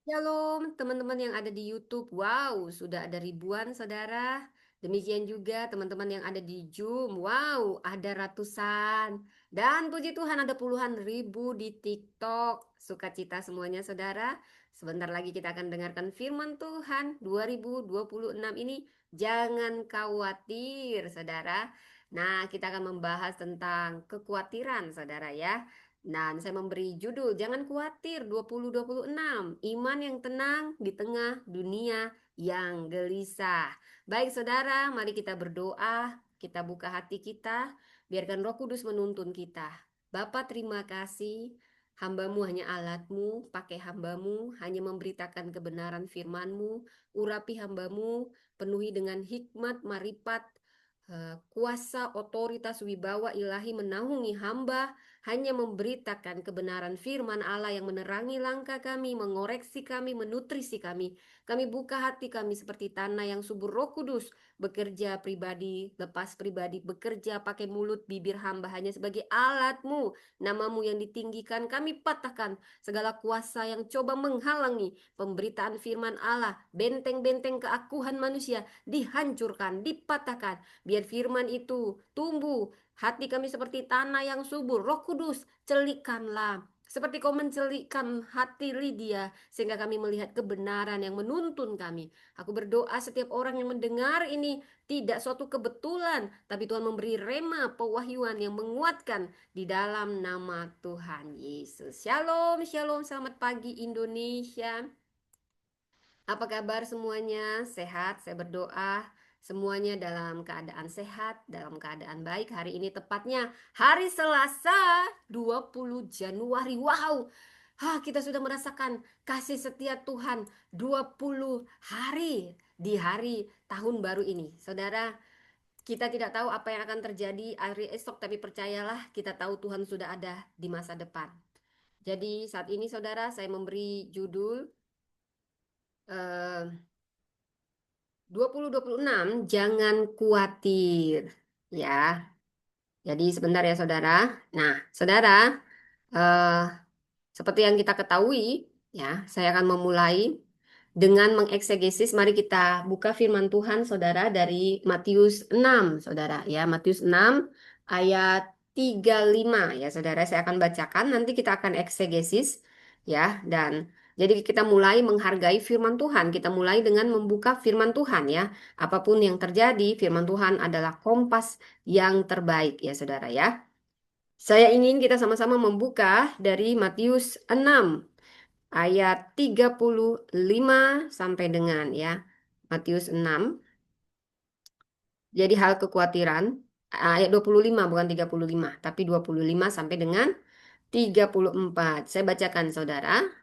Shalom teman-teman yang ada di YouTube. Wow, sudah ada ribuan saudara. Demikian juga teman-teman yang ada di Zoom. Wow, ada ratusan. Dan puji Tuhan ada puluhan ribu di TikTok. Sukacita semuanya saudara. Sebentar lagi kita akan dengarkan firman Tuhan 2026 ini. Jangan khawatir saudara. Nah, kita akan membahas tentang kekhawatiran saudara ya. Nah, saya memberi judul Jangan Khawatir 2026, Iman yang tenang di tengah dunia yang gelisah. Baik saudara, mari kita berdoa, kita buka hati kita, biarkan Roh Kudus menuntun kita. Bapa terima kasih, hambamu hanya alatmu, pakai hambamu, hanya memberitakan kebenaran firmanmu, urapi hambamu, penuhi dengan hikmat, marifat, kuasa, otoritas, wibawa ilahi menaungi hamba, hanya memberitakan kebenaran firman Allah yang menerangi langkah kami, mengoreksi kami, menutrisi kami. Kami buka hati kami seperti tanah yang subur Roh Kudus, bekerja pribadi, lepas pribadi, bekerja pakai mulut, bibir hamba hanya sebagai alatmu. Namamu yang ditinggikan, kami patahkan segala kuasa yang coba menghalangi pemberitaan firman Allah. Benteng-benteng keakuhan manusia dihancurkan, dipatahkan. Biar firman itu tumbuh. Hati kami seperti tanah yang subur. Roh Kudus, celikkanlah. Seperti kau mencelikkan hati Lydia, sehingga kami melihat kebenaran yang menuntun kami. Aku berdoa setiap orang yang mendengar ini tidak suatu kebetulan, tapi Tuhan memberi rema pewahyuan yang menguatkan di dalam nama Tuhan Yesus. Shalom, shalom, selamat pagi Indonesia. Apa kabar semuanya? Sehat? Saya berdoa semuanya dalam keadaan sehat, dalam keadaan baik. Hari ini tepatnya hari Selasa 20 Januari. Wow. Kita sudah merasakan kasih setia Tuhan 20 hari di hari tahun baru ini. Saudara, kita tidak tahu apa yang akan terjadi hari esok, tapi percayalah kita tahu Tuhan sudah ada di masa depan. Jadi saat ini saudara, saya memberi judul eh, 2026 jangan khawatir ya. Jadi sebentar ya saudara. Nah, saudara, eh, seperti yang kita ketahui ya, saya akan memulai dengan mengeksegesis. Mari kita buka firman Tuhan saudara dari Matius 6 saudara ya. Matius 6 ayat 35 ya saudara. Saya akan bacakan, nanti kita akan eksegesis ya. Dan jadi kita mulai menghargai firman Tuhan. Kita mulai dengan membuka firman Tuhan ya. Apapun yang terjadi, firman Tuhan adalah kompas yang terbaik ya saudara ya. Saya ingin kita sama-sama membuka dari Matius 6 ayat 35 sampai dengan ya. Matius 6. Jadi hal kekhawatiran ayat 25 bukan 35, tapi 25 sampai dengan 34. Saya bacakan saudara.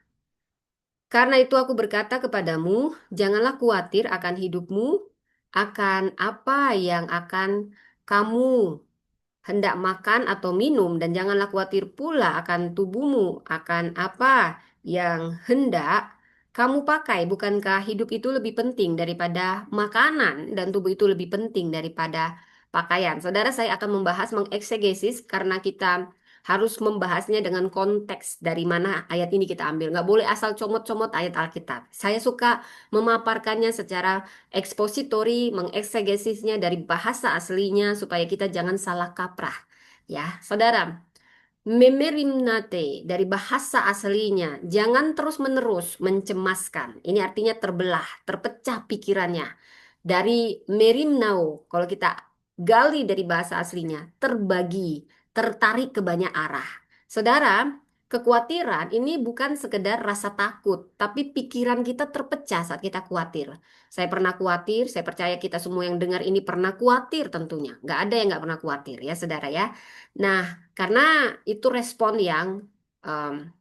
Karena itu aku berkata kepadamu, janganlah khawatir akan hidupmu, akan apa yang akan kamu hendak makan atau minum, dan janganlah khawatir pula akan tubuhmu, akan apa yang hendak kamu pakai. Bukankah hidup itu lebih penting daripada makanan dan tubuh itu lebih penting daripada pakaian? Saudara, saya akan membahas mengeksegesis karena kita harus membahasnya dengan konteks dari mana ayat ini kita ambil. Nggak boleh asal comot-comot ayat Alkitab. Saya suka memaparkannya secara ekspositori, mengeksegesisnya dari bahasa aslinya supaya kita jangan salah kaprah. Ya, saudara, memerimnate dari bahasa aslinya, jangan terus-menerus mencemaskan. Ini artinya terbelah, terpecah pikirannya. Dari merimnao, kalau kita gali dari bahasa aslinya, terbagi, tertarik ke banyak arah. Saudara, kekhawatiran ini bukan sekedar rasa takut, tapi pikiran kita terpecah saat kita khawatir. Saya pernah khawatir, saya percaya kita semua yang dengar ini pernah khawatir tentunya. Nggak ada yang nggak pernah khawatir ya, saudara ya. Nah, karena itu respon yang em,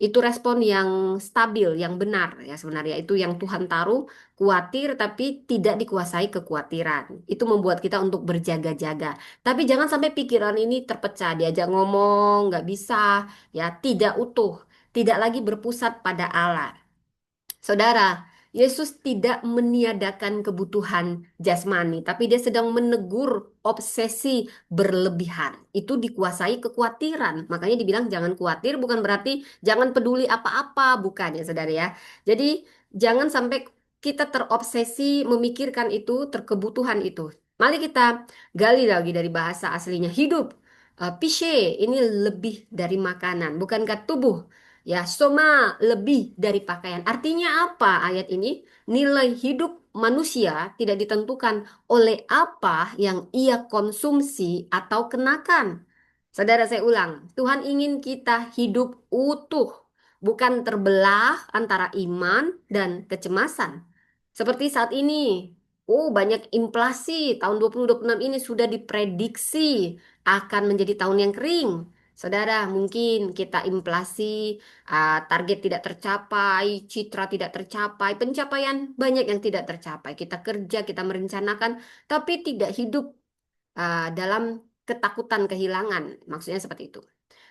itu respon yang stabil, yang benar ya sebenarnya itu yang Tuhan taruh khawatir tapi tidak dikuasai kekhawatiran. Itu membuat kita untuk berjaga-jaga. Tapi jangan sampai pikiran ini terpecah, diajak ngomong nggak bisa, ya tidak utuh, tidak lagi berpusat pada Allah. Saudara, Yesus tidak meniadakan kebutuhan jasmani, tapi dia sedang menegur obsesi berlebihan. Itu dikuasai kekhawatiran. Makanya dibilang jangan khawatir bukan berarti jangan peduli apa-apa, bukan ya saudara ya. Jadi jangan sampai kita terobsesi memikirkan itu, terkebutuhan itu. Mari kita gali lagi dari bahasa aslinya. Hidup, pishe, ini lebih dari makanan. Bukankah tubuh? Ya, soma lebih dari pakaian. Artinya apa ayat ini? Nilai hidup manusia tidak ditentukan oleh apa yang ia konsumsi atau kenakan. Saudara, saya ulang, Tuhan ingin kita hidup utuh, bukan terbelah antara iman dan kecemasan. Seperti saat ini, banyak inflasi. Tahun 2026 ini sudah diprediksi akan menjadi tahun yang kering. Saudara, mungkin kita inflasi, target tidak tercapai, citra tidak tercapai, pencapaian banyak yang tidak tercapai. Kita kerja, kita merencanakan, tapi tidak hidup dalam ketakutan kehilangan. Maksudnya seperti itu.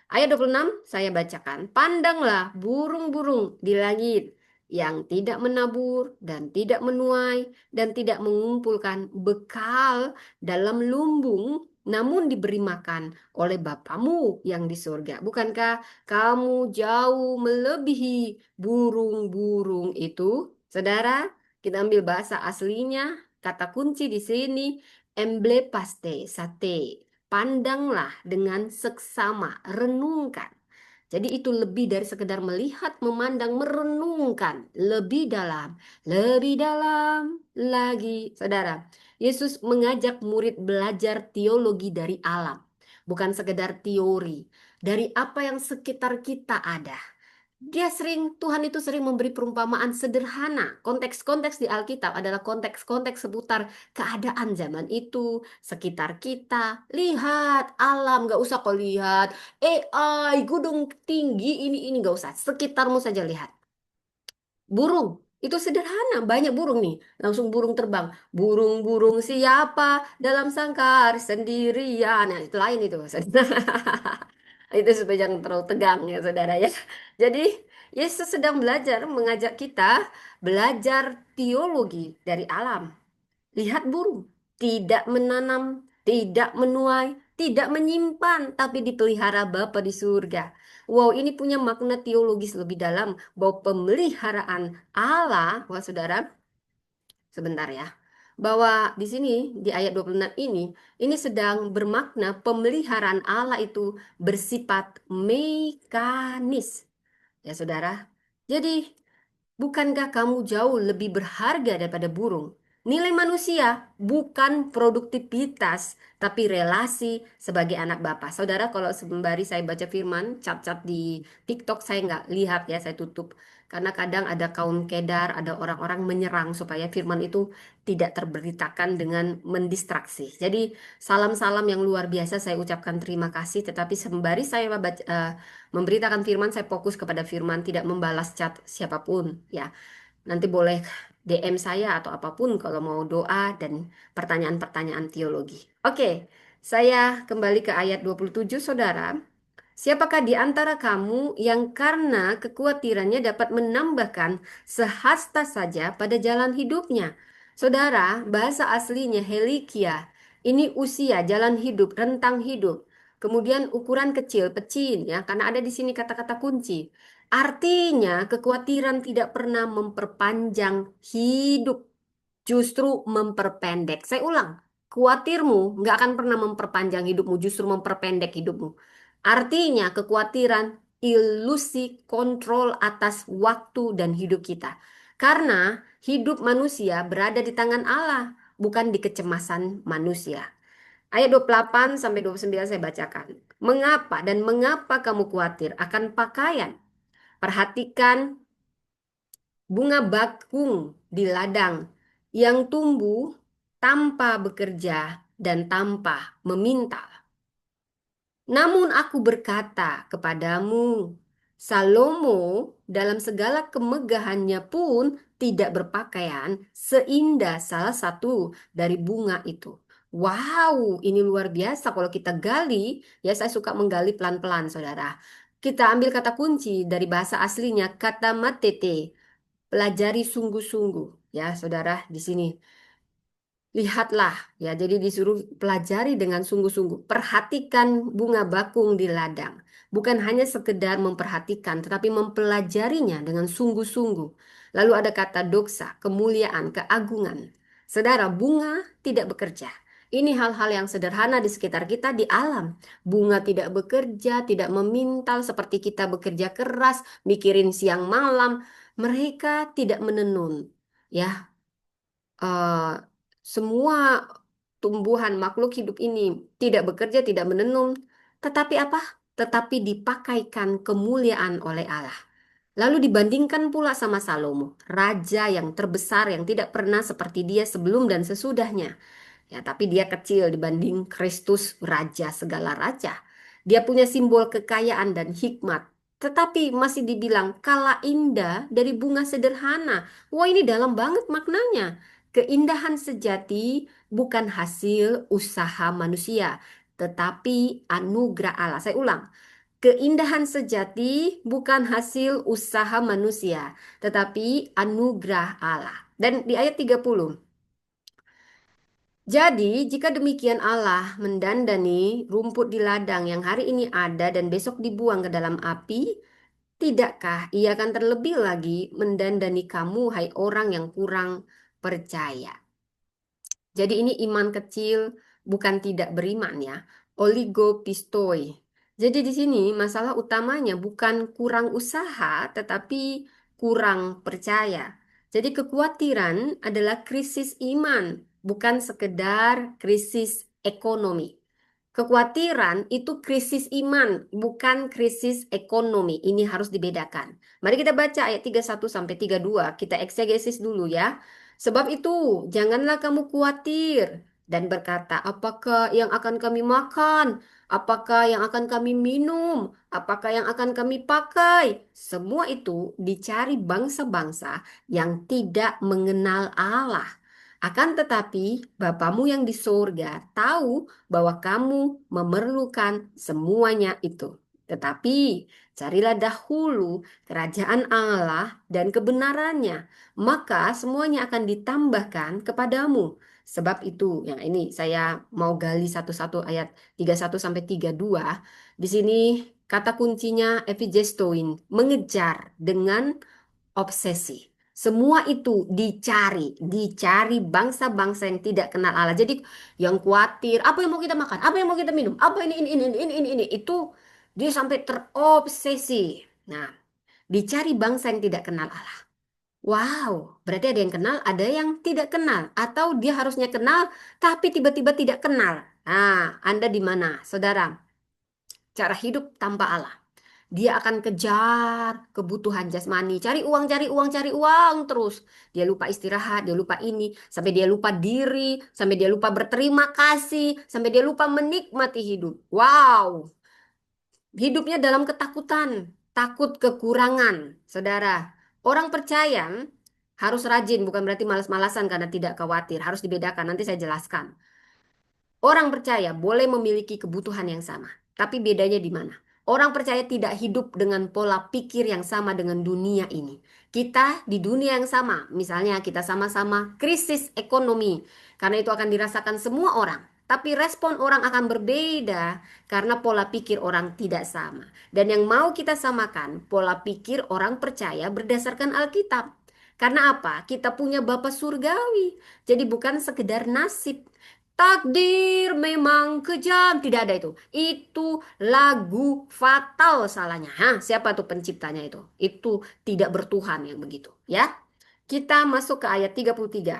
Ayat 26 saya bacakan. Pandanglah burung-burung di langit yang tidak menabur dan tidak menuai dan tidak mengumpulkan bekal dalam lumbung, namun diberi makan oleh Bapamu yang di surga. Bukankah kamu jauh melebihi burung-burung itu? Saudara, kita ambil bahasa aslinya, kata kunci di sini, emblepaste, sate. Pandanglah dengan seksama, renungkan. Jadi itu lebih dari sekedar melihat, memandang, merenungkan. Lebih dalam lagi. Saudara, Yesus mengajak murid belajar teologi dari alam. Bukan sekedar teori. Dari apa yang sekitar kita ada. Tuhan itu sering memberi perumpamaan sederhana. Konteks-konteks di Alkitab adalah konteks-konteks seputar keadaan zaman itu, sekitar kita. Lihat alam, gak usah kau lihat AI, gunung tinggi, ini gak usah. Sekitarmu saja lihat. Burung, itu sederhana, banyak burung nih. Langsung burung terbang. Burung-burung siapa dalam sangkar sendirian. Nah, itu lain itu. Itu supaya jangan terlalu tegang ya saudara ya. Jadi Yesus sedang mengajak kita belajar teologi dari alam. Lihat burung, tidak menanam, tidak menuai, tidak menyimpan, tapi dipelihara Bapa di surga. Wow, ini punya makna teologis lebih dalam bahwa pemeliharaan Allah, wah saudara, sebentar ya. Bahwa di sini di ayat 26 ini sedang bermakna pemeliharaan Allah itu bersifat mekanis. Ya saudara. Jadi bukankah kamu jauh lebih berharga daripada burung? Nilai manusia bukan produktivitas, tapi relasi sebagai anak Bapa. Saudara, kalau sembari saya baca firman, cat-cat di TikTok saya nggak lihat ya, saya tutup. Karena kadang ada kaum kedar, ada orang-orang menyerang supaya firman itu tidak terberitakan dengan mendistraksi. Jadi salam-salam yang luar biasa saya ucapkan terima kasih. Tetapi sembari saya memberitakan firman, saya fokus kepada firman, tidak membalas chat siapapun ya. Nanti boleh DM saya atau apapun kalau mau doa dan pertanyaan-pertanyaan teologi. Oke, saya kembali ke ayat 27, Saudara. Siapakah di antara kamu yang karena kekhawatirannya dapat menambahkan sehasta saja pada jalan hidupnya? Saudara, bahasa aslinya helikia. Ini usia, jalan hidup, rentang hidup. Kemudian ukuran kecil, pecin ya, karena ada di sini kata-kata kunci. Artinya kekhawatiran tidak pernah memperpanjang hidup, justru memperpendek. Saya ulang, khawatirmu nggak akan pernah memperpanjang hidupmu, justru memperpendek hidupmu. Artinya kekhawatiran ilusi kontrol atas waktu dan hidup kita. Karena hidup manusia berada di tangan Allah, bukan di kecemasan manusia. Ayat 28 sampai 29 saya bacakan. Mengapa kamu khawatir akan pakaian? Perhatikan bunga bakung di ladang yang tumbuh tanpa bekerja dan tanpa meminta. Namun aku berkata kepadamu, Salomo dalam segala kemegahannya pun tidak berpakaian seindah salah satu dari bunga itu. Wow, ini luar biasa kalau kita gali, ya saya suka menggali pelan-pelan saudara. Kita ambil kata kunci dari bahasa aslinya, kata matete. pelajari sungguh-sungguh ya, saudara di sini. Lihatlah, ya, jadi disuruh pelajari dengan sungguh-sungguh. Perhatikan bunga bakung di ladang. Bukan hanya sekedar memperhatikan, tetapi mempelajarinya dengan sungguh-sungguh. Lalu ada kata doksa, kemuliaan, keagungan. Saudara, bunga tidak bekerja. Ini hal-hal yang sederhana di sekitar kita di alam. Bunga tidak bekerja, tidak memintal seperti kita bekerja keras, mikirin siang malam. Mereka tidak menenun. Ya, eh, semua tumbuhan makhluk hidup ini tidak bekerja, tidak menenun, tetapi apa? Tetapi dipakaikan kemuliaan oleh Allah. Lalu dibandingkan pula sama Salomo, raja yang terbesar yang tidak pernah seperti dia sebelum dan sesudahnya. Ya, tapi dia kecil dibanding Kristus, raja segala raja. Dia punya simbol kekayaan dan hikmat, tetapi masih dibilang kala indah dari bunga sederhana. Wah, ini dalam banget maknanya. Keindahan sejati bukan hasil usaha manusia, tetapi anugerah Allah. Saya ulang. Keindahan sejati bukan hasil usaha manusia, tetapi anugerah Allah. Dan di ayat 30. Jadi, jika demikian Allah mendandani rumput di ladang yang hari ini ada dan besok dibuang ke dalam api, tidakkah ia akan terlebih lagi mendandani kamu, hai orang yang kurang percaya? Jadi ini iman kecil, bukan tidak beriman ya. Oligopistoi. Jadi di sini masalah utamanya bukan kurang usaha, tetapi kurang percaya. Jadi kekhawatiran adalah krisis iman, bukan sekedar krisis ekonomi. Kekhawatiran itu krisis iman, bukan krisis ekonomi. Ini harus dibedakan. Mari kita baca ayat 31 sampai 32. Kita eksegesis dulu ya. Sebab itu, janganlah kamu khawatir dan berkata, apakah yang akan kami makan? Apakah yang akan kami minum? Apakah yang akan kami pakai? Semua itu dicari bangsa-bangsa yang tidak mengenal Allah. Akan tetapi, Bapamu yang di surga tahu bahwa kamu memerlukan semuanya itu. Tetapi carilah dahulu kerajaan Allah dan kebenarannya, maka semuanya akan ditambahkan kepadamu. Sebab itu, ya ini saya mau gali satu-satu ayat 31 sampai 32. Di sini kata kuncinya epigestoin, mengejar dengan obsesi. Semua itu dicari, dicari bangsa-bangsa yang tidak kenal Allah. Jadi yang khawatir, apa yang mau kita makan, apa yang mau kita minum, apa ini, itu dia sampai terobsesi. Nah, dicari bangsa yang tidak kenal Allah. Wow, berarti ada yang kenal, ada yang tidak kenal, atau dia harusnya kenal, tapi tiba-tiba tidak kenal. Nah, Anda di mana, saudara? Cara hidup tanpa Allah. Dia akan kejar kebutuhan jasmani, cari uang, cari uang terus. Dia lupa istirahat, dia lupa ini, sampai dia lupa diri, sampai dia lupa berterima kasih, sampai dia lupa menikmati hidup. Wow, hidupnya dalam ketakutan, takut kekurangan. Saudara, orang percaya harus rajin, bukan berarti malas-malasan karena tidak khawatir. Harus dibedakan, nanti saya jelaskan. Orang percaya boleh memiliki kebutuhan yang sama, tapi bedanya di mana? Orang percaya tidak hidup dengan pola pikir yang sama dengan dunia ini. Kita di dunia yang sama, misalnya kita sama-sama krisis ekonomi, karena itu akan dirasakan semua orang. Tapi respon orang akan berbeda karena pola pikir orang tidak sama. Dan yang mau kita samakan, pola pikir orang percaya berdasarkan Alkitab. Karena apa? Kita punya Bapa Surgawi. Jadi bukan sekedar nasib. Takdir memang kejam. Tidak ada itu. Itu lagu fatal salahnya. Hah, siapa tuh penciptanya itu? Itu tidak bertuhan yang begitu. Ya, kita masuk ke ayat 33.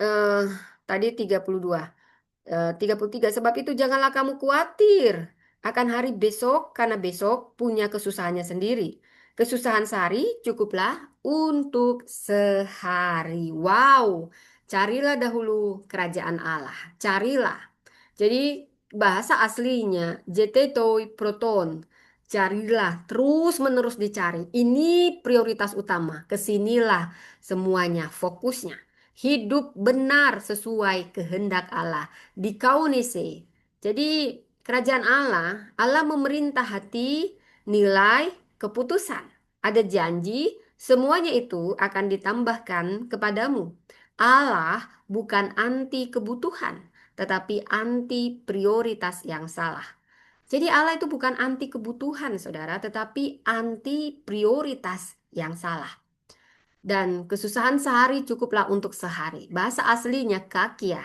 Eh, tadi 32. 33. Sebab itu janganlah kamu khawatir akan hari besok, karena besok punya kesusahannya sendiri. Kesusahan sehari cukuplah untuk sehari. Wow, carilah dahulu kerajaan Allah. Carilah. Jadi bahasa aslinya jetetoi proton. Carilah, terus menerus dicari. Ini prioritas utama. Kesinilah semuanya, fokusnya. Hidup benar sesuai kehendak Allah di kaunise. Jadi kerajaan Allah, Allah memerintah hati, nilai, keputusan. ada janji, semuanya itu akan ditambahkan kepadamu. Allah bukan anti kebutuhan, tetapi anti prioritas yang salah. Jadi Allah itu bukan anti kebutuhan, saudara, tetapi anti prioritas yang salah. Dan kesusahan sehari cukuplah untuk sehari. Bahasa aslinya kakia.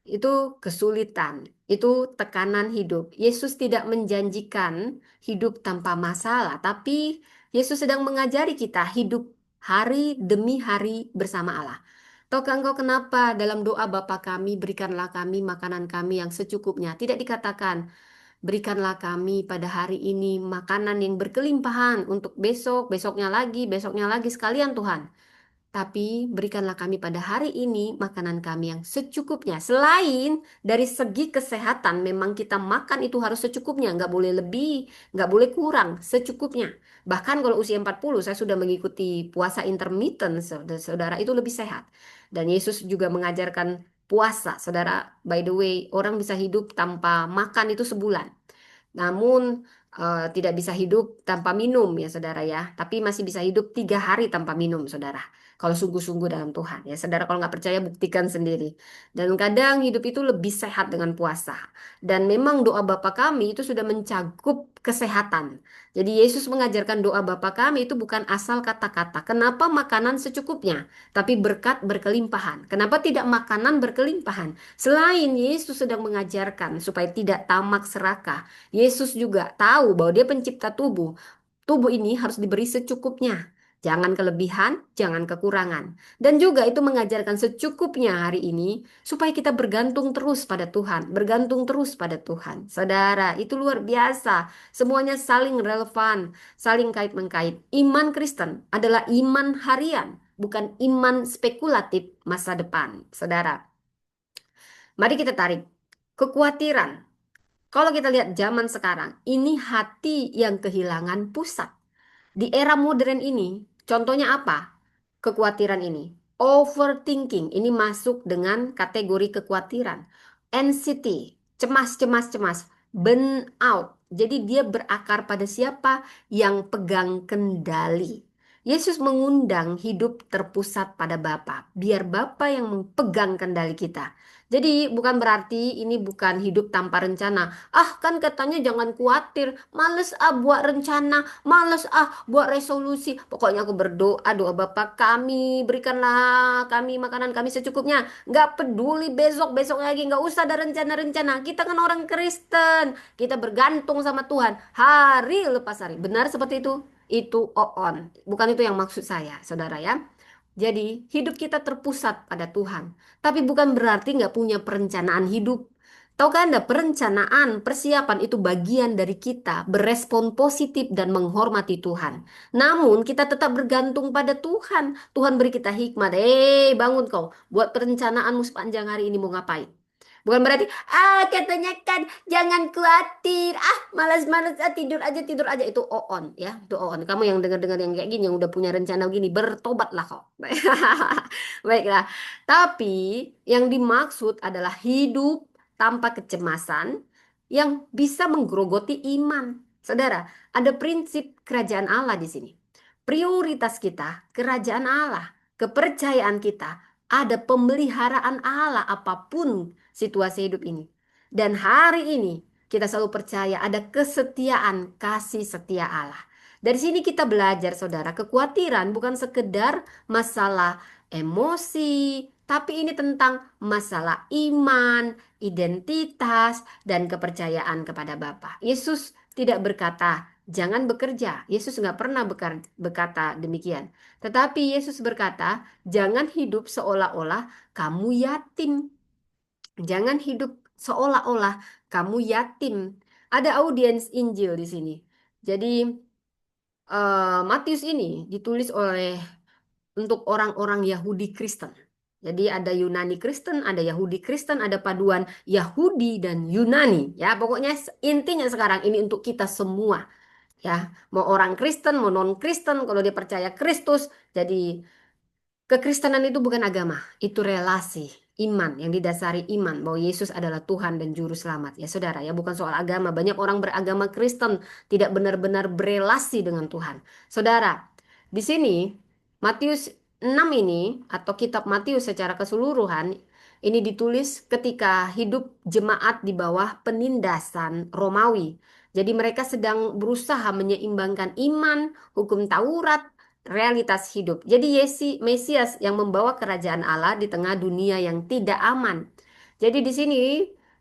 Itu kesulitan, itu tekanan hidup. Yesus tidak menjanjikan hidup tanpa masalah, tapi Yesus sedang mengajari kita hidup hari demi hari bersama Allah. Tahukah engkau kenapa dalam doa Bapa kami, berikanlah kami makanan kami yang secukupnya. Tidak dikatakan, berikanlah kami pada hari ini makanan yang berkelimpahan untuk besok, besoknya lagi sekalian Tuhan. Tapi berikanlah kami pada hari ini makanan kami yang secukupnya. Selain dari segi kesehatan, memang kita makan itu harus secukupnya. Nggak boleh lebih, nggak boleh kurang, secukupnya. Bahkan kalau usia 40, saya sudah mengikuti puasa intermittent, saudara, itu lebih sehat. Dan Yesus juga mengajarkan puasa, saudara. By the way, orang bisa hidup tanpa makan itu sebulan. Namun tidak bisa hidup tanpa minum ya saudara ya. Tapi masih bisa hidup 3 hari tanpa minum saudara. Kalau sungguh-sungguh dalam Tuhan ya saudara, kalau nggak percaya buktikan sendiri. Dan kadang hidup itu lebih sehat dengan puasa. Dan memang doa Bapa kami itu sudah mencakup kesehatan. Jadi Yesus mengajarkan doa Bapa kami itu bukan asal kata-kata. Kenapa makanan secukupnya, tapi berkat berkelimpahan. Kenapa tidak makanan berkelimpahan? Selain Yesus sedang mengajarkan supaya tidak tamak serakah, Yesus juga tahu bahwa dia pencipta tubuh. Tubuh ini harus diberi secukupnya. Jangan kelebihan, jangan kekurangan. Dan juga itu mengajarkan secukupnya hari ini supaya kita bergantung terus pada Tuhan, bergantung terus pada Tuhan. Saudara, itu luar biasa. Semuanya saling relevan, saling kait-mengkait. Iman Kristen adalah iman harian, bukan iman spekulatif masa depan. Saudara, mari kita tarik kekhawatiran. Kalau kita lihat zaman sekarang, ini hati yang kehilangan pusat. Di era modern ini, contohnya apa? Kekhawatiran ini. Overthinking, ini masuk dengan kategori kekhawatiran. Anxiety, cemas, cemas, cemas. Burnout, jadi dia berakar pada siapa yang pegang kendali. Yesus mengundang hidup terpusat pada Bapa, biar Bapa yang memegang kendali kita. Jadi bukan berarti ini bukan hidup tanpa rencana. Ah kan katanya jangan khawatir, males ah buat rencana, males ah buat resolusi. Pokoknya aku berdoa, doa Bapa kami, berikanlah kami makanan kami secukupnya. Nggak peduli besok, besok lagi, nggak usah ada rencana-rencana. Kita kan orang Kristen, kita bergantung sama Tuhan hari lepas hari. Benar seperti itu? Itu on. Bukan itu yang maksud saya, saudara ya. Jadi hidup kita terpusat pada Tuhan. Tapi bukan berarti nggak punya perencanaan hidup. Tahukah Anda, perencanaan, persiapan itu bagian dari kita berespon positif dan menghormati Tuhan. Namun kita tetap bergantung pada Tuhan. Tuhan beri kita hikmat. Bangun kau. Buat perencanaanmu sepanjang hari ini mau ngapain. Bukan berarti, katanya kan jangan khawatir. Malas-malas, tidur aja. Itu on ya, itu on. Kamu yang dengar-dengar yang kayak gini, yang udah punya rencana gini, bertobatlah kau. Baiklah. Tapi yang dimaksud adalah hidup tanpa kecemasan yang bisa menggerogoti iman. Saudara, ada prinsip kerajaan Allah di sini. Prioritas kita, kerajaan Allah, kepercayaan kita, ada pemeliharaan Allah apapun situasi hidup ini. Dan hari ini kita selalu percaya ada kesetiaan, kasih setia Allah. Dari sini kita belajar, saudara, kekhawatiran bukan sekedar masalah emosi, tapi ini tentang masalah iman, identitas, dan kepercayaan kepada Bapa. Yesus tidak berkata, jangan bekerja. Yesus nggak pernah berkata demikian. Tetapi Yesus berkata, jangan hidup seolah-olah kamu yatim. Jangan hidup seolah-olah kamu yatim. Ada audiens Injil di sini. Jadi Matius ini ditulis oleh untuk orang-orang Yahudi Kristen. Jadi ada Yunani Kristen, ada Yahudi Kristen, ada paduan Yahudi dan Yunani. Ya, pokoknya intinya sekarang ini untuk kita semua. Ya, mau orang Kristen, mau non-Kristen, kalau dia percaya Kristus, jadi kekristenan itu bukan agama, itu relasi. iman, yang didasari iman bahwa Yesus adalah Tuhan dan Juru Selamat. Ya saudara, ya bukan soal agama. Banyak orang beragama Kristen tidak benar-benar berelasi dengan Tuhan. Saudara, di sini Matius 6 ini atau kitab Matius secara keseluruhan ini ditulis ketika hidup jemaat di bawah penindasan Romawi. Jadi mereka sedang berusaha menyeimbangkan iman, hukum Taurat, realitas hidup. Jadi Mesias yang membawa kerajaan Allah di tengah dunia yang tidak aman. Jadi di sini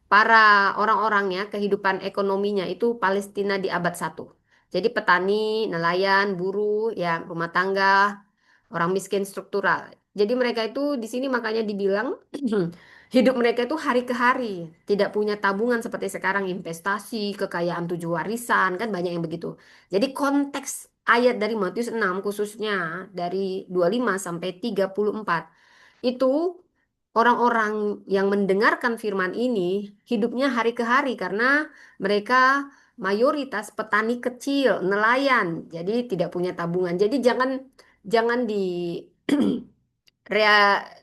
para orang-orangnya kehidupan ekonominya itu Palestina di abad 1. Jadi petani, nelayan, buruh, ya rumah tangga, orang miskin struktural. Jadi mereka itu di sini makanya dibilang hidup mereka itu hari ke hari, tidak punya tabungan seperti sekarang investasi, kekayaan tujuh warisan, kan banyak yang begitu. Jadi konteks ayat dari Matius 6 khususnya dari 25 sampai 34 itu orang-orang yang mendengarkan firman ini hidupnya hari ke hari karena mereka mayoritas petani kecil, nelayan, jadi tidak punya tabungan. Jadi jangan jangan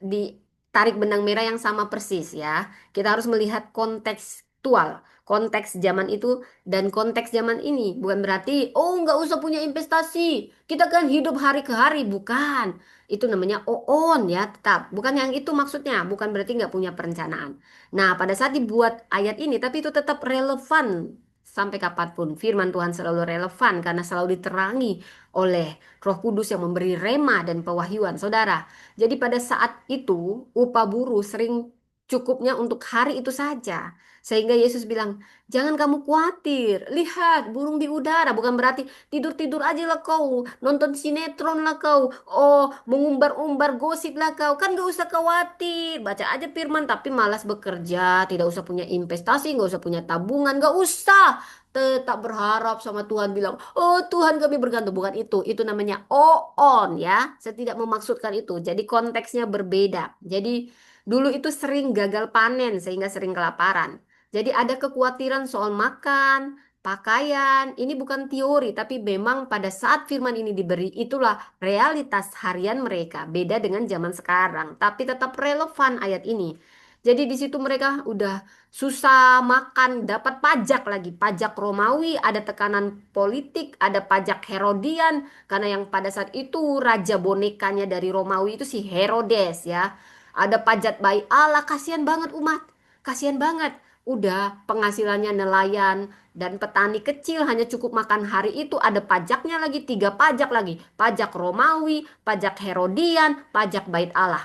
ditarik benang merah yang sama persis ya. Kita harus melihat kontekstual, konteks zaman itu dan konteks zaman ini. Bukan berarti, oh nggak usah punya investasi. Kita kan hidup hari ke hari. Bukan. Itu namanya on ya tetap. Bukan yang itu maksudnya. Bukan berarti nggak punya perencanaan. Nah pada saat dibuat ayat ini, tapi itu tetap relevan. Sampai kapanpun firman Tuhan selalu relevan karena selalu diterangi oleh Roh Kudus yang memberi rema dan pewahyuan. Saudara, jadi pada saat itu upah buruh sering cukupnya untuk hari itu saja. Sehingga Yesus bilang, jangan kamu khawatir. Lihat burung di udara. Bukan berarti tidur-tidur aja lah kau. Nonton sinetron lah kau. Oh, mengumbar-umbar gosip lah kau. Kan gak usah khawatir. Baca aja firman tapi malas bekerja. Tidak usah punya investasi. Gak usah punya tabungan. Gak usah. Tetap berharap sama Tuhan bilang, oh Tuhan kami bergantung. Bukan itu namanya on ya. Saya tidak memaksudkan itu. Jadi konteksnya berbeda. Jadi dulu itu sering gagal panen sehingga sering kelaparan. Jadi ada kekhawatiran soal makan, pakaian. Ini bukan teori, tapi memang pada saat firman ini diberi, itulah realitas harian mereka. Beda dengan zaman sekarang, tapi tetap relevan ayat ini. Jadi di situ mereka udah susah makan, dapat pajak lagi, pajak Romawi, ada tekanan politik, ada pajak Herodian, karena yang pada saat itu raja bonekanya dari Romawi itu si Herodes ya. Ada pajak bayi Allah, kasihan banget umat, kasihan banget. Udah penghasilannya nelayan dan petani kecil hanya cukup makan hari itu ada pajaknya lagi, tiga pajak lagi. Pajak Romawi, pajak Herodian, pajak bait Allah.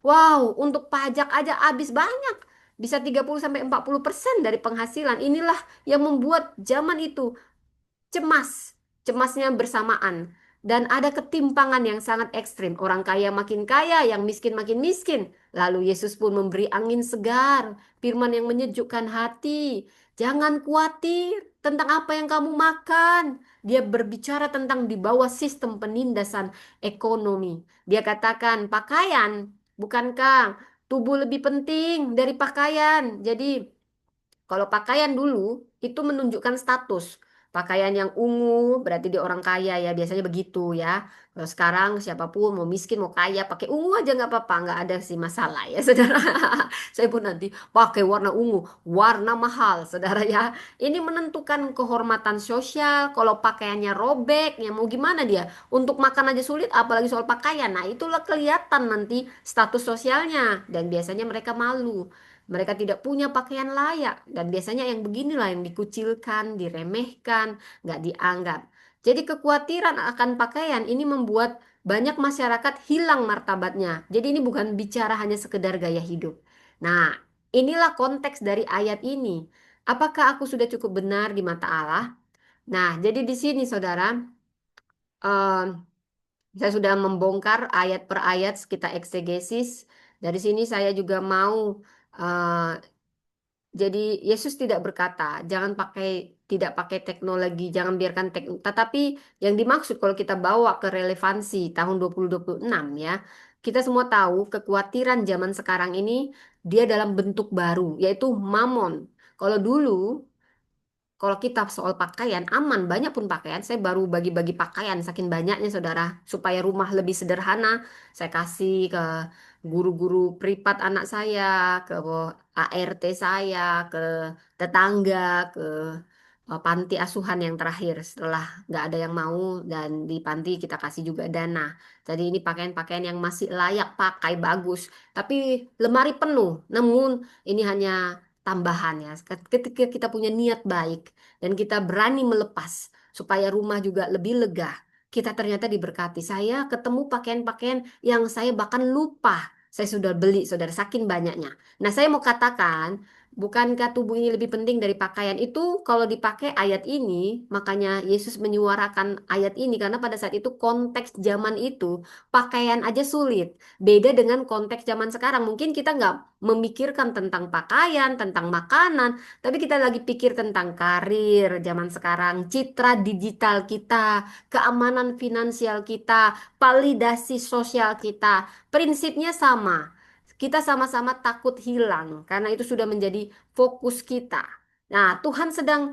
Wow, untuk pajak aja habis banyak. Bisa 30 sampai 40% dari penghasilan. Inilah yang membuat zaman itu cemas, cemasnya bersamaan. Dan ada ketimpangan yang sangat ekstrim. Orang kaya makin kaya, yang miskin makin miskin. Lalu Yesus pun memberi angin segar, firman yang menyejukkan hati. Jangan khawatir tentang apa yang kamu makan. Dia berbicara tentang di bawah sistem penindasan ekonomi. Dia katakan, pakaian, bukankah tubuh lebih penting dari pakaian? Jadi kalau pakaian dulu itu menunjukkan status. Pakaian yang ungu berarti dia orang kaya ya, biasanya begitu ya. Kalau sekarang siapapun mau miskin mau kaya pakai ungu aja nggak apa-apa, nggak ada sih masalah ya saudara. Saya pun nanti pakai warna ungu, warna mahal saudara ya. Ini menentukan kehormatan sosial. Kalau pakaiannya robek, ya mau gimana dia? Untuk makan aja sulit, apalagi soal pakaian. Nah itulah kelihatan nanti status sosialnya dan biasanya mereka malu. Mereka tidak punya pakaian layak dan biasanya yang beginilah yang dikucilkan, diremehkan, nggak dianggap. Jadi kekhawatiran akan pakaian ini membuat banyak masyarakat hilang martabatnya. Jadi ini bukan bicara hanya sekedar gaya hidup. Nah, inilah konteks dari ayat ini. Apakah aku sudah cukup benar di mata Allah? Nah, jadi di sini saudara, eh, saya sudah membongkar ayat per ayat kita eksegesis. Dari sini saya juga mau eh, jadi Yesus tidak berkata, jangan tidak pakai teknologi, jangan biarkan tetapi yang dimaksud kalau kita bawa ke relevansi tahun 2026 ya, kita semua tahu kekhawatiran zaman sekarang ini dia dalam bentuk baru, yaitu mamon. Kalau dulu Kalau kita soal pakaian, aman, banyak pun pakaian. Saya baru bagi-bagi pakaian, saking banyaknya saudara. Supaya rumah lebih sederhana, saya kasih ke guru-guru privat anak saya, ke ART saya, ke tetangga, ke panti asuhan yang terakhir. Setelah nggak ada yang mau, dan di panti kita kasih juga dana. Jadi ini pakaian-pakaian yang masih layak pakai, bagus. Tapi lemari penuh, namun ini hanya tambahan ya. Ketika kita punya niat baik dan kita berani melepas supaya rumah juga lebih lega, kita ternyata diberkati. Saya ketemu pakaian-pakaian yang saya bahkan lupa saya sudah beli, saudara, saking banyaknya. Nah, saya mau katakan, bukankah tubuh ini lebih penting dari pakaian? Itu kalau dipakai ayat ini, makanya Yesus menyuarakan ayat ini karena pada saat itu konteks zaman itu pakaian aja sulit. Beda dengan konteks zaman sekarang. Mungkin kita nggak memikirkan tentang pakaian, tentang makanan, tapi kita lagi pikir tentang karir zaman sekarang, citra digital kita, keamanan finansial kita, validasi sosial kita. Prinsipnya sama. Kita sama-sama takut hilang karena itu sudah menjadi fokus kita. Nah, Tuhan sedang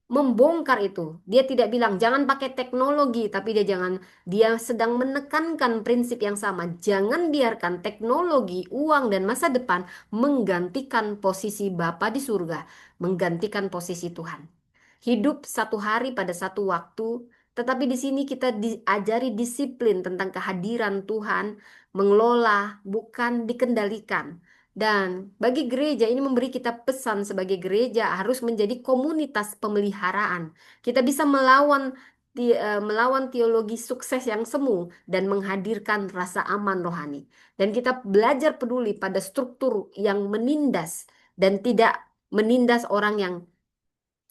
membongkar itu. Dia tidak bilang jangan pakai teknologi, tapi dia sedang menekankan prinsip yang sama. Jangan biarkan teknologi, uang dan masa depan menggantikan posisi Bapa di surga, menggantikan posisi Tuhan. Hidup satu hari pada satu waktu, tetapi di sini kita diajari disiplin tentang kehadiran Tuhan, mengelola, bukan dikendalikan. Dan bagi gereja ini memberi kita pesan sebagai gereja harus menjadi komunitas pemeliharaan. Kita bisa melawan teologi sukses yang semu dan menghadirkan rasa aman rohani. Dan kita belajar peduli pada struktur yang menindas dan tidak menindas orang yang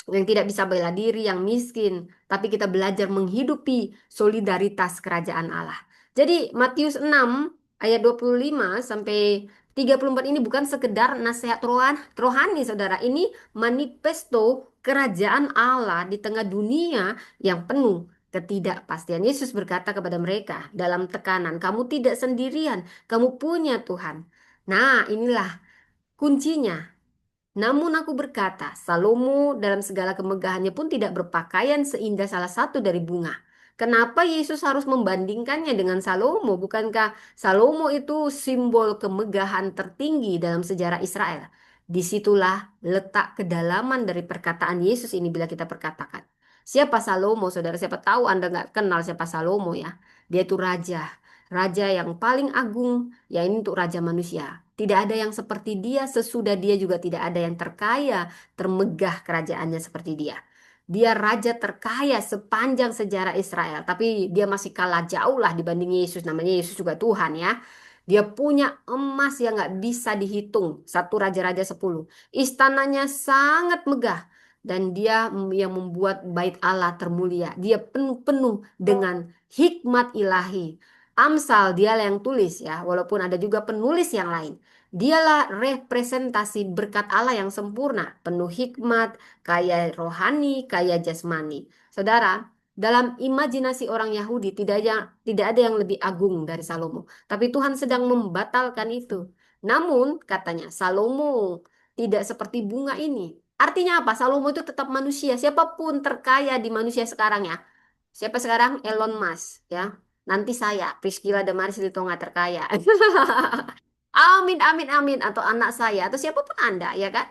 tidak bisa bela diri, yang miskin, tapi kita belajar menghidupi solidaritas kerajaan Allah. Jadi Matius 6 ayat 25 sampai 34 ini bukan sekedar nasihat rohani, Saudara. Ini manifesto kerajaan Allah di tengah dunia yang penuh ketidakpastian. Yesus berkata kepada mereka dalam tekanan, "Kamu tidak sendirian, kamu punya Tuhan." Nah, inilah kuncinya. Namun aku berkata, Salomo dalam segala kemegahannya pun tidak berpakaian seindah salah satu dari bunga. Kenapa Yesus harus membandingkannya dengan Salomo? Bukankah Salomo itu simbol kemegahan tertinggi dalam sejarah Israel? Disitulah letak kedalaman dari perkataan Yesus ini bila kita perkatakan. Siapa Salomo, saudara? Siapa tahu Anda nggak kenal siapa Salomo ya? Dia itu raja. Raja yang paling agung, ya ini untuk raja manusia. Tidak ada yang seperti dia, sesudah dia juga tidak ada yang terkaya, termegah kerajaannya seperti dia. Dia raja terkaya sepanjang sejarah Israel, tapi dia masih kalah jauh lah dibanding Yesus. Namanya Yesus juga Tuhan ya. Dia punya emas yang nggak bisa dihitung, satu raja-raja 10. Istananya sangat megah. Dan dia yang membuat bait Allah termulia. Dia penuh-penuh dengan hikmat ilahi. Amsal dialah yang tulis ya, walaupun ada juga penulis yang lain. Dialah representasi berkat Allah yang sempurna, penuh hikmat, kaya rohani, kaya jasmani. Saudara, dalam imajinasi orang Yahudi tidak ada yang lebih agung dari Salomo. Tapi Tuhan sedang membatalkan itu. Namun katanya Salomo tidak seperti bunga ini. Artinya apa? Salomo itu tetap manusia. Siapapun terkaya di manusia sekarang ya. Siapa sekarang? Elon Musk ya. Nanti saya, Priscilla Damaris Litonga terkaya. Amin, amin, amin. Atau anak saya, atau siapapun Anda, ya kan?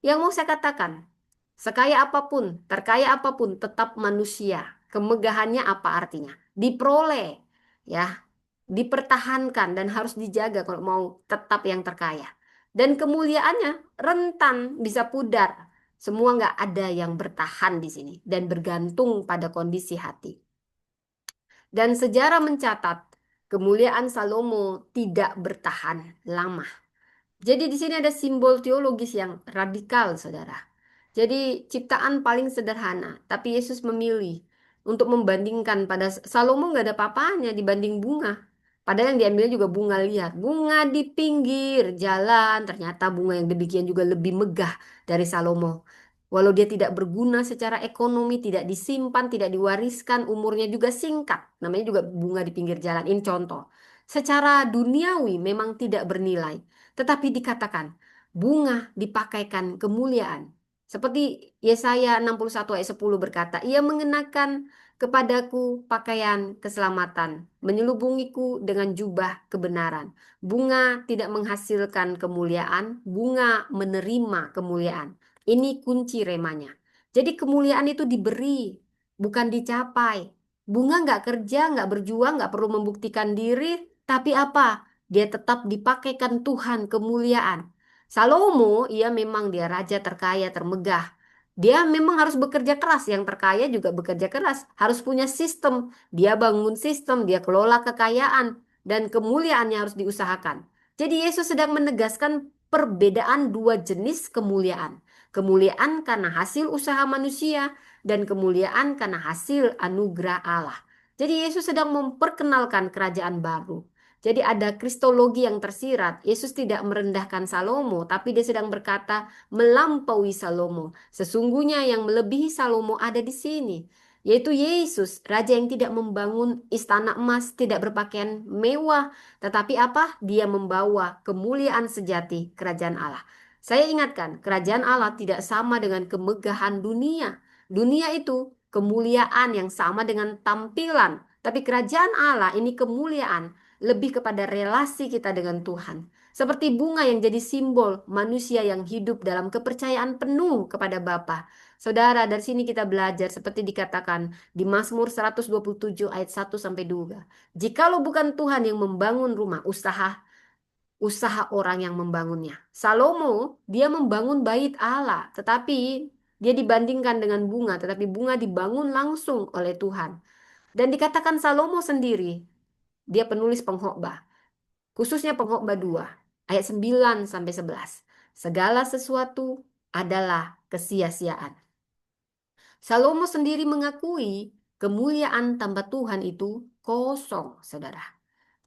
Yang mau saya katakan, sekaya apapun, terkaya apapun, tetap manusia. Kemegahannya apa artinya? Diperoleh, ya, dipertahankan dan harus dijaga kalau mau tetap yang terkaya. Dan kemuliaannya rentan, bisa pudar. Semua nggak ada yang bertahan di sini dan bergantung pada kondisi hati. Dan sejarah mencatat kemuliaan Salomo tidak bertahan lama. Jadi di sini ada simbol teologis yang radikal, saudara. Jadi ciptaan paling sederhana, tapi Yesus memilih untuk membandingkan pada Salomo nggak ada apa-apanya dibanding bunga. Padahal yang diambilnya juga bunga liar. Bunga di pinggir jalan, ternyata bunga yang demikian juga lebih megah dari Salomo. Walau dia tidak berguna secara ekonomi, tidak disimpan, tidak diwariskan, umurnya juga singkat. Namanya juga bunga di pinggir jalan. Ini contoh. Secara duniawi memang tidak bernilai. Tetapi dikatakan bunga dipakaikan kemuliaan. Seperti Yesaya 61 ayat 10 berkata, ia mengenakan kepadaku pakaian keselamatan, menyelubungiku dengan jubah kebenaran. Bunga tidak menghasilkan kemuliaan, bunga menerima kemuliaan. Ini kunci remanya. Jadi kemuliaan itu diberi, bukan dicapai. Bunga nggak kerja, nggak berjuang, nggak perlu membuktikan diri, tapi apa? Dia tetap dipakaikan Tuhan kemuliaan. Salomo, ia memang dia raja terkaya, termegah. Dia memang harus bekerja keras. Yang terkaya juga bekerja keras. Harus punya sistem. Dia bangun sistem, dia kelola kekayaan. Dan kemuliaannya harus diusahakan. Jadi Yesus sedang menegaskan perbedaan dua jenis kemuliaan. Kemuliaan karena hasil usaha manusia dan kemuliaan karena hasil anugerah Allah. Jadi Yesus sedang memperkenalkan kerajaan baru. Jadi ada kristologi yang tersirat. Yesus tidak merendahkan Salomo, tapi dia sedang berkata melampaui Salomo. Sesungguhnya yang melebihi Salomo ada di sini, yaitu Yesus, raja yang tidak membangun istana emas, tidak berpakaian mewah, tetapi apa? Dia membawa kemuliaan sejati kerajaan Allah. Saya ingatkan, kerajaan Allah tidak sama dengan kemegahan dunia. Dunia itu kemuliaan yang sama dengan tampilan, tapi kerajaan Allah ini kemuliaan lebih kepada relasi kita dengan Tuhan. Seperti bunga yang jadi simbol manusia yang hidup dalam kepercayaan penuh kepada Bapa. Saudara, dari sini kita belajar seperti dikatakan di Mazmur 127 ayat 1 sampai 2. Jikalau bukan Tuhan yang membangun rumah, usaha orang yang membangunnya. Salomo, dia membangun bait Allah, tetapi dia dibandingkan dengan bunga, tetapi bunga dibangun langsung oleh Tuhan. Dan dikatakan Salomo sendiri, dia penulis pengkhotbah, khususnya pengkhotbah 2 ayat 9 sampai 11. Segala sesuatu adalah kesia-siaan. Salomo sendiri mengakui kemuliaan tanpa Tuhan itu kosong, saudara.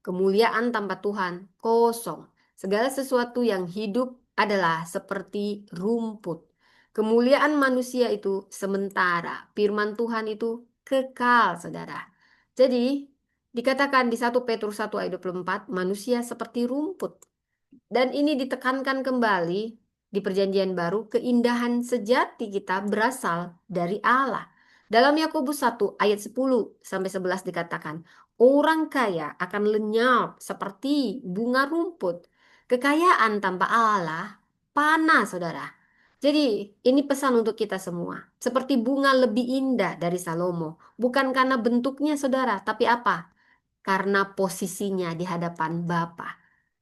Kemuliaan tanpa Tuhan kosong. Segala sesuatu yang hidup adalah seperti rumput. Kemuliaan manusia itu sementara. Firman Tuhan itu kekal, saudara. Jadi, dikatakan di 1 Petrus 1 ayat 24, manusia seperti rumput. Dan ini ditekankan kembali di Perjanjian Baru, keindahan sejati kita berasal dari Allah. Dalam Yakobus 1 ayat 10 sampai 11 dikatakan, orang kaya akan lenyap seperti bunga rumput. Kekayaan tanpa Allah panas, saudara. Jadi, ini pesan untuk kita semua. Seperti bunga lebih indah dari Salomo. Bukan karena bentuknya, saudara, tapi apa? Karena posisinya di hadapan Bapa.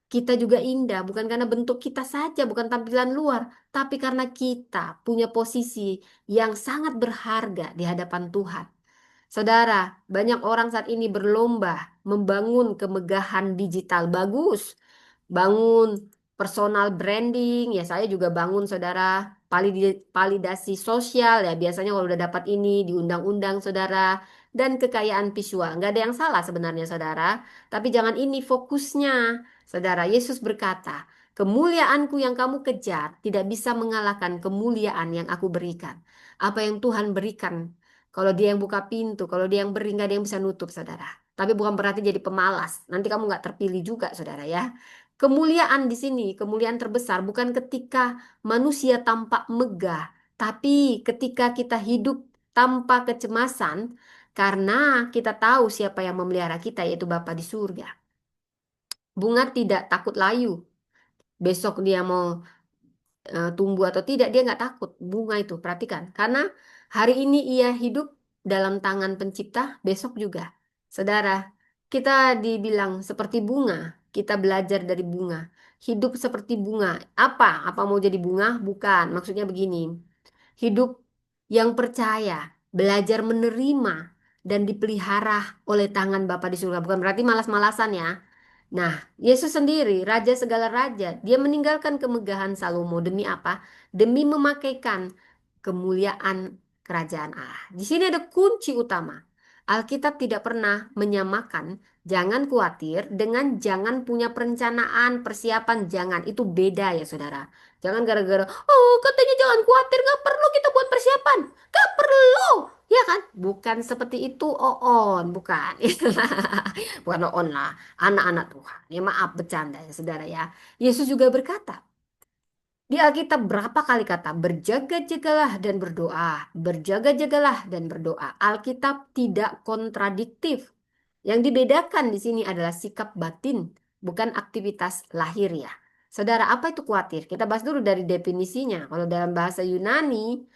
Kita juga indah bukan karena bentuk kita saja, bukan tampilan luar, tapi karena kita punya posisi yang sangat berharga di hadapan Tuhan. Saudara, banyak orang saat ini berlomba membangun kemegahan digital. Bagus. Bangun personal branding, ya saya juga bangun saudara. Validasi sosial, ya biasanya kalau udah dapat ini diundang-undang saudara. Dan kekayaan visual. Nggak ada yang salah sebenarnya saudara. Tapi jangan ini fokusnya. Saudara, Yesus berkata, kemuliaanku yang kamu kejar tidak bisa mengalahkan kemuliaan yang aku berikan. Apa yang Tuhan berikan, kalau dia yang buka pintu, kalau dia yang beri, nggak ada yang bisa nutup, saudara. Tapi bukan berarti jadi pemalas. Nanti kamu nggak terpilih juga, saudara ya. Kemuliaan di sini, kemuliaan terbesar bukan ketika manusia tampak megah, tapi ketika kita hidup tanpa kecemasan, karena kita tahu siapa yang memelihara kita, yaitu Bapa di surga. Bunga tidak takut layu. Besok dia mau tumbuh atau tidak, dia nggak takut. Bunga itu, perhatikan. Karena hari ini ia hidup dalam tangan pencipta, besok juga. Saudara, kita dibilang seperti bunga, kita belajar dari bunga. Hidup seperti bunga. Apa? Apa mau jadi bunga? Bukan. Maksudnya begini. Hidup yang percaya, belajar menerima, dan dipelihara oleh tangan Bapa di surga. Bukan berarti malas-malasan ya. Nah, Yesus sendiri, Raja segala raja, dia meninggalkan kemegahan Salomo demi apa? Demi memakaikan kemuliaan kerajaan Allah. Di sini ada kunci utama. Alkitab tidak pernah menyamakan jangan khawatir dengan jangan punya perencanaan, persiapan, jangan. Itu beda ya saudara. Jangan gara-gara, oh katanya jangan khawatir, gak perlu kita buat persiapan. Gak perlu, ya kan? Bukan seperti itu, on, bukan. Bukan on lah anak-anak Tuhan. Ya maaf bercanda ya saudara ya. Yesus juga berkata, Di Alkitab berapa kali kata berjaga-jagalah dan berdoa, berjaga-jagalah dan berdoa. Alkitab tidak kontradiktif. Yang dibedakan di sini adalah sikap batin, bukan aktivitas lahir ya. Saudara, apa itu khawatir? Kita bahas dulu dari definisinya. Kalau dalam bahasa Yunani,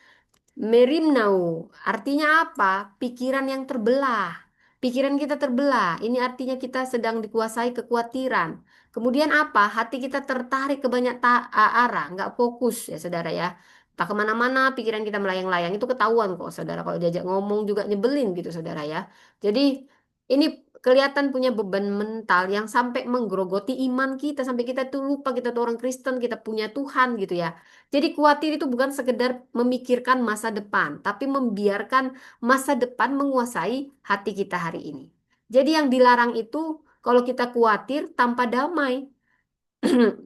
merimnau, artinya apa? Pikiran yang terbelah. Pikiran kita terbelah. Ini artinya kita sedang dikuasai kekhawatiran. Kemudian apa? Hati kita tertarik ke banyak arah, nggak fokus ya saudara ya. Tak kemana-mana, pikiran kita melayang-layang. Itu ketahuan kok saudara. Kalau diajak ngomong juga nyebelin gitu saudara ya. Jadi ini kelihatan punya beban mental yang sampai menggerogoti iman kita. Sampai kita tuh lupa kita tuh orang Kristen, kita punya Tuhan gitu ya. Jadi khawatir itu bukan sekedar memikirkan masa depan, tapi membiarkan masa depan menguasai hati kita hari ini. Jadi yang dilarang itu kalau kita khawatir tanpa damai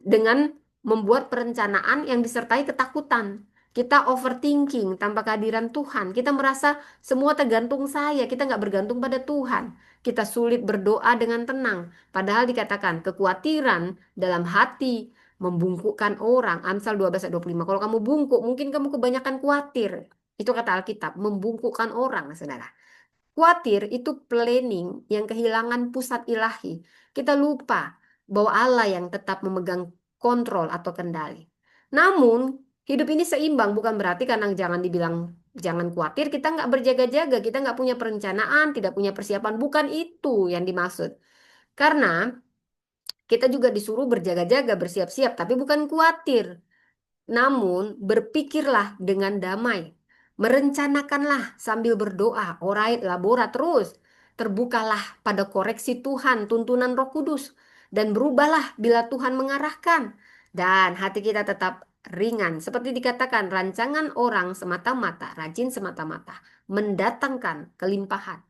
dengan membuat perencanaan yang disertai ketakutan. Kita overthinking tanpa kehadiran Tuhan. Kita merasa semua tergantung saya. Kita nggak bergantung pada Tuhan. Kita sulit berdoa dengan tenang. Padahal dikatakan kekhawatiran dalam hati membungkukkan orang. Amsal 12 ayat 25. Kalau kamu bungkuk, mungkin kamu kebanyakan khawatir. Itu kata Alkitab, membungkukkan orang, saudara. Khawatir itu planning yang kehilangan pusat ilahi. Kita lupa bahwa Allah yang tetap memegang kontrol atau kendali. Namun, hidup ini seimbang bukan berarti karena jangan dibilang jangan khawatir, kita nggak berjaga-jaga, kita nggak punya perencanaan, tidak punya persiapan. Bukan itu yang dimaksud. Karena kita juga disuruh berjaga-jaga, bersiap-siap, tapi bukan khawatir. Namun, berpikirlah dengan damai. Merencanakanlah sambil berdoa. Orai, labora terus. Terbukalah pada koreksi Tuhan, tuntunan Roh Kudus. Dan berubahlah bila Tuhan mengarahkan. Dan hati kita tetap ringan. Seperti dikatakan, rancangan orang semata-mata, rajin semata-mata, mendatangkan kelimpahan.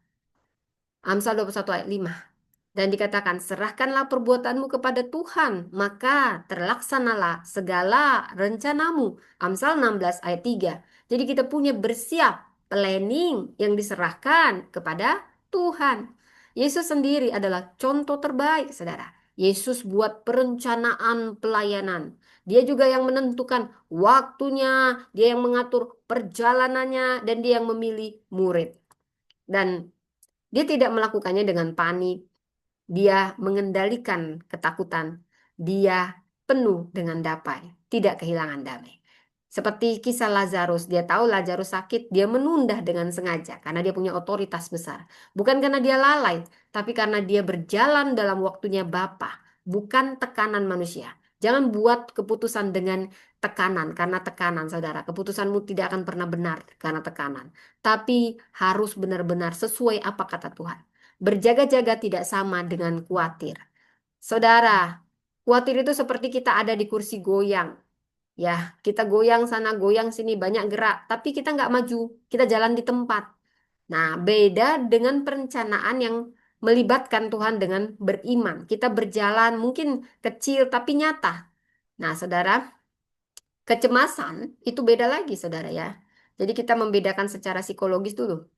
Amsal 21 ayat 5. Dan dikatakan, serahkanlah perbuatanmu kepada Tuhan, maka terlaksanalah segala rencanamu. Amsal 16 ayat 3. Jadi kita punya bersiap planning yang diserahkan kepada Tuhan. Yesus sendiri adalah contoh terbaik, saudara. Yesus buat perencanaan pelayanan. Dia juga yang menentukan waktunya, dia yang mengatur perjalanannya, dan dia yang memilih murid. Dan dia tidak melakukannya dengan panik. Dia mengendalikan ketakutan. Dia penuh dengan damai, tidak kehilangan damai. Seperti kisah Lazarus, dia tahu Lazarus sakit, dia menunda dengan sengaja karena dia punya otoritas besar. Bukan karena dia lalai, tapi karena dia berjalan dalam waktunya Bapa, bukan tekanan manusia. Jangan buat keputusan dengan tekanan, karena tekanan, saudara. Keputusanmu tidak akan pernah benar karena tekanan. Tapi harus benar-benar sesuai apa kata Tuhan. Berjaga-jaga tidak sama dengan khawatir. Saudara, khawatir itu seperti kita ada di kursi goyang. Ya, kita goyang sana, goyang sini, banyak gerak. Tapi kita nggak maju, kita jalan di tempat. Nah, beda dengan perencanaan yang melibatkan Tuhan dengan beriman. Kita berjalan mungkin kecil tapi nyata. Nah, saudara, kecemasan itu beda lagi, saudara ya. Jadi kita membedakan secara psikologis dulu.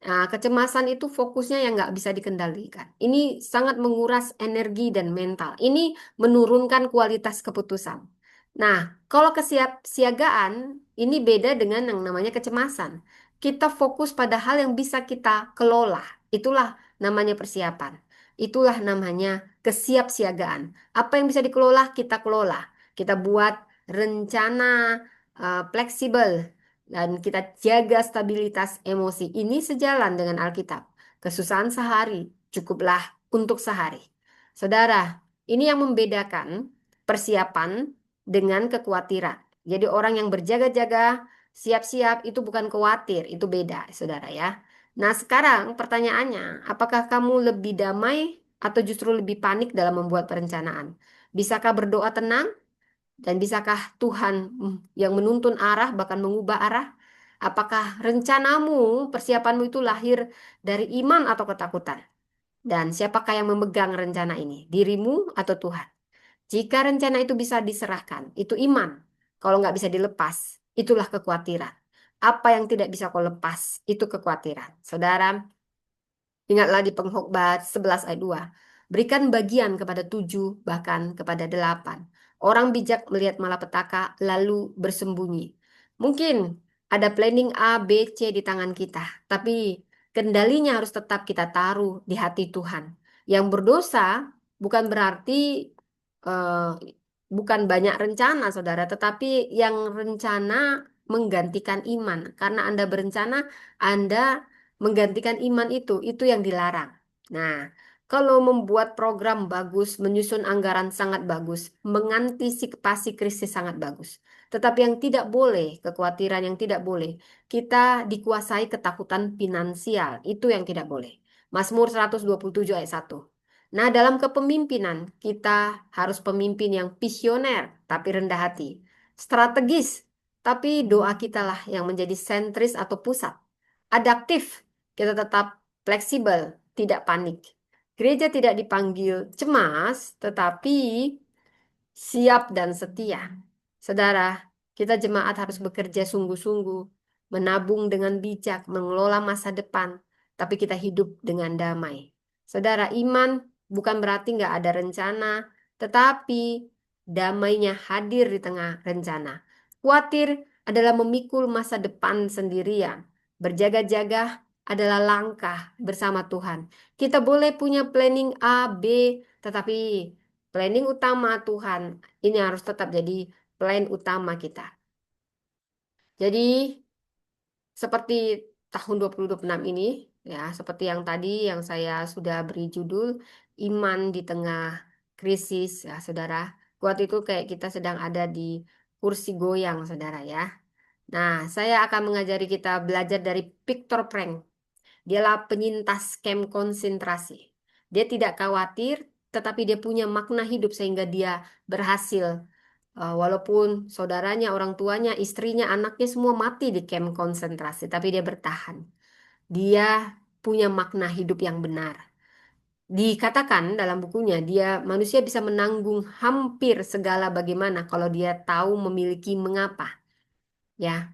Nah, kecemasan itu fokusnya yang nggak bisa dikendalikan. Ini sangat menguras energi dan mental. Ini menurunkan kualitas keputusan. Nah, kalau kesiapsiagaan ini beda dengan yang namanya kecemasan. Kita fokus pada hal yang bisa kita kelola. Itulah namanya persiapan. Itulah namanya kesiapsiagaan. Apa yang bisa dikelola, kita kelola. Kita buat rencana fleksibel dan kita jaga stabilitas emosi. Ini sejalan dengan Alkitab. Kesusahan sehari cukuplah untuk sehari. Saudara, ini yang membedakan persiapan dengan kekhawatiran. Jadi orang yang berjaga-jaga, siap-siap itu bukan khawatir, itu beda, saudara ya. Nah, sekarang pertanyaannya, apakah kamu lebih damai atau justru lebih panik dalam membuat perencanaan? Bisakah berdoa tenang? Dan bisakah Tuhan yang menuntun arah bahkan mengubah arah? Apakah rencanamu, persiapanmu itu lahir dari iman atau ketakutan? Dan siapakah yang memegang rencana ini? Dirimu atau Tuhan? Jika rencana itu bisa diserahkan, itu iman. Kalau nggak bisa dilepas, itulah kekhawatiran. Apa yang tidak bisa kau lepas, itu kekhawatiran. Saudara, ingatlah di Pengkhotbah 11 ayat 2. Berikan bagian kepada 7, bahkan kepada 8. Orang bijak melihat malapetaka lalu bersembunyi. Mungkin ada planning A, B, C di tangan kita, tapi kendalinya harus tetap kita taruh di hati Tuhan. Yang berdosa bukan berarti eh, bukan banyak rencana, saudara, tetapi yang rencana menggantikan iman. Karena Anda berencana, Anda menggantikan iman itu yang dilarang. Nah, kalau membuat program bagus, menyusun anggaran sangat bagus, mengantisipasi krisis sangat bagus. Tetapi yang tidak boleh, kekhawatiran yang tidak boleh, kita dikuasai ketakutan finansial. Itu yang tidak boleh. Mazmur 127 ayat 1. Nah, dalam kepemimpinan, kita harus pemimpin yang visioner, tapi rendah hati. Strategis, tapi doa kita lah yang menjadi sentris atau pusat. Adaptif, kita tetap fleksibel, tidak panik. Gereja tidak dipanggil cemas, tetapi siap dan setia. Saudara, kita jemaat harus bekerja sungguh-sungguh, menabung dengan bijak, mengelola masa depan, tapi kita hidup dengan damai. Saudara, iman bukan berarti nggak ada rencana, tetapi damainya hadir di tengah rencana. Khawatir adalah memikul masa depan sendirian. Berjaga-jaga adalah langkah bersama Tuhan. Kita boleh punya planning A, B, tetapi planning utama Tuhan ini harus tetap jadi plan utama kita. Jadi seperti tahun 2026 ini, ya seperti yang tadi yang saya sudah beri judul Iman di Tengah Krisis, ya saudara. Waktu itu kayak kita sedang ada di kursi goyang, saudara ya. Nah, saya akan mengajari kita belajar dari Viktor Frank. Dialah penyintas kamp konsentrasi. Dia tidak khawatir, tetapi dia punya makna hidup sehingga dia berhasil. Walaupun saudaranya, orang tuanya, istrinya, anaknya semua mati di kamp konsentrasi, tapi dia bertahan. Dia punya makna hidup yang benar. Dikatakan dalam bukunya, dia manusia bisa menanggung hampir segala bagaimana kalau dia tahu memiliki mengapa. Ya,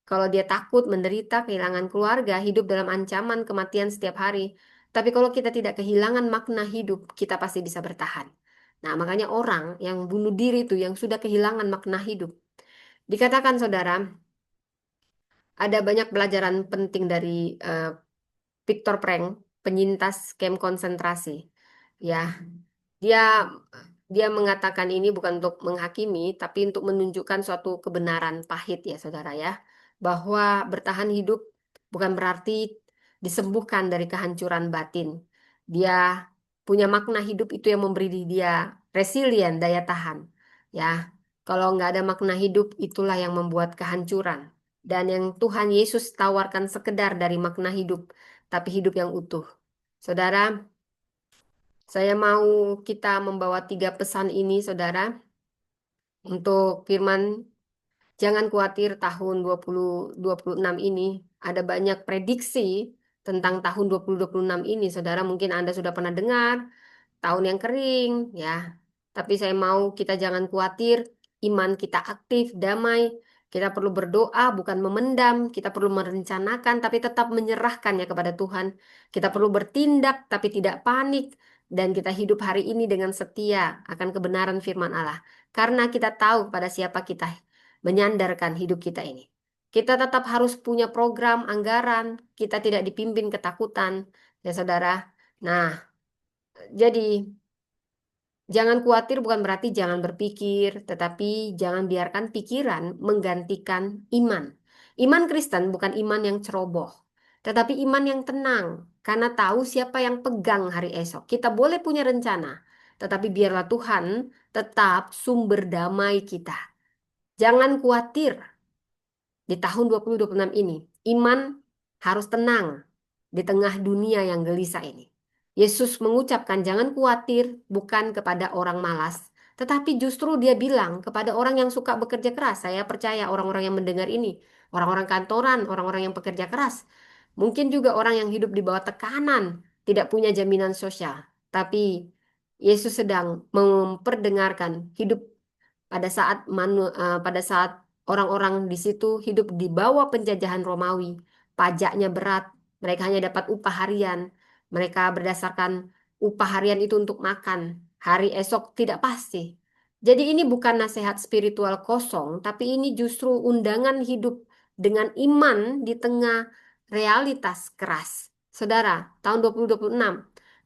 kalau dia takut, menderita, kehilangan keluarga, hidup dalam ancaman kematian setiap hari. Tapi kalau kita tidak kehilangan makna hidup, kita pasti bisa bertahan. Nah, makanya orang yang bunuh diri itu yang sudah kehilangan makna hidup. Dikatakan saudara, ada banyak pelajaran penting dari eh, Viktor Frank, penyintas kamp konsentrasi. Ya, dia dia mengatakan ini bukan untuk menghakimi, tapi untuk menunjukkan suatu kebenaran pahit ya saudara ya, bahwa bertahan hidup bukan berarti disembuhkan dari kehancuran batin. Dia punya makna hidup itu yang memberi dia resilient, daya tahan. Ya, kalau nggak ada makna hidup itulah yang membuat kehancuran. Dan yang Tuhan Yesus tawarkan sekedar dari makna hidup, tapi hidup yang utuh. Saudara, saya mau kita membawa 3 pesan ini, saudara, untuk firman. Jangan khawatir tahun 2026 ini. Ada banyak prediksi tentang tahun 2026 ini, saudara. Mungkin Anda sudah pernah dengar tahun yang kering, ya. Tapi saya mau kita jangan khawatir, iman kita aktif, damai. Kita perlu berdoa, bukan memendam. Kita perlu merencanakan, tapi tetap menyerahkannya kepada Tuhan. Kita perlu bertindak, tapi tidak panik. Dan kita hidup hari ini dengan setia akan kebenaran firman Allah. Karena kita tahu pada siapa kita menyandarkan hidup kita ini. Kita tetap harus punya program, anggaran. Kita tidak dipimpin ketakutan, ya saudara. Nah, jadi jangan khawatir bukan berarti jangan berpikir, tetapi jangan biarkan pikiran menggantikan iman. Iman Kristen bukan iman yang ceroboh, tetapi iman yang tenang, karena tahu siapa yang pegang hari esok. Kita boleh punya rencana, tetapi biarlah Tuhan tetap sumber damai kita. Jangan khawatir di tahun 2026 ini. Iman harus tenang di tengah dunia yang gelisah ini. Yesus mengucapkan jangan khawatir bukan kepada orang malas, tetapi justru dia bilang kepada orang yang suka bekerja keras. Saya percaya orang-orang yang mendengar ini, orang-orang kantoran, orang-orang yang pekerja keras, mungkin juga orang yang hidup di bawah tekanan, tidak punya jaminan sosial. Tapi Yesus sedang memperdengarkan hidup pada saat orang-orang di situ hidup di bawah penjajahan Romawi, pajaknya berat, mereka hanya dapat upah harian, mereka berdasarkan upah harian itu untuk makan. Hari esok tidak pasti. Jadi ini bukan nasihat spiritual kosong, tapi ini justru undangan hidup dengan iman di tengah realitas keras. Saudara, tahun 2026,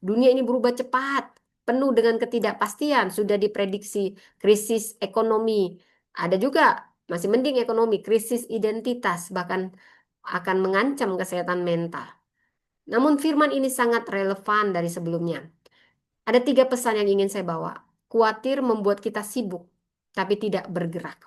dunia ini berubah cepat, penuh dengan ketidakpastian, sudah diprediksi krisis ekonomi. Ada juga, masih mending ekonomi, krisis identitas, bahkan akan mengancam kesehatan mental. Namun firman ini sangat relevan dari sebelumnya. Ada tiga pesan yang ingin saya bawa. Khawatir membuat kita sibuk, tapi tidak bergerak.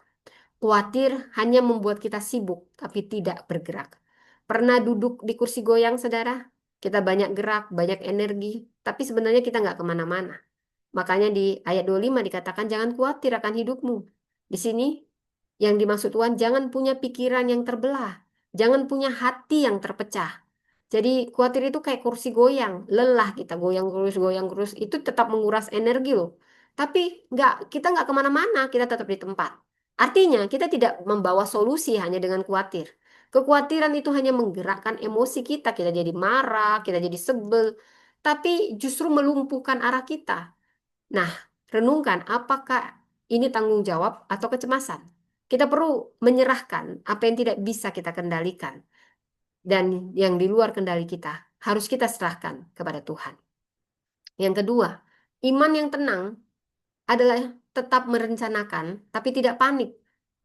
Khawatir hanya membuat kita sibuk, tapi tidak bergerak. Pernah duduk di kursi goyang, saudara? Kita banyak gerak, banyak energi, tapi sebenarnya kita nggak kemana-mana. Makanya di ayat 25 dikatakan jangan khawatir akan hidupmu. Di sini yang dimaksud Tuhan jangan punya pikiran yang terbelah. Jangan punya hati yang terpecah. Jadi khawatir itu kayak kursi goyang, lelah kita goyang terus, itu tetap menguras energi loh. Tapi kita nggak kemana-mana, kita tetap di tempat. Artinya kita tidak membawa solusi hanya dengan khawatir. Kekhawatiran itu hanya menggerakkan emosi kita jadi marah, kita jadi sebel, tapi justru melumpuhkan arah kita. Nah, renungkan apakah ini tanggung jawab atau kecemasan. Kita perlu menyerahkan apa yang tidak bisa kita kendalikan dan yang di luar kendali kita harus kita serahkan kepada Tuhan. Yang kedua, iman yang tenang adalah tetap merencanakan tapi tidak panik.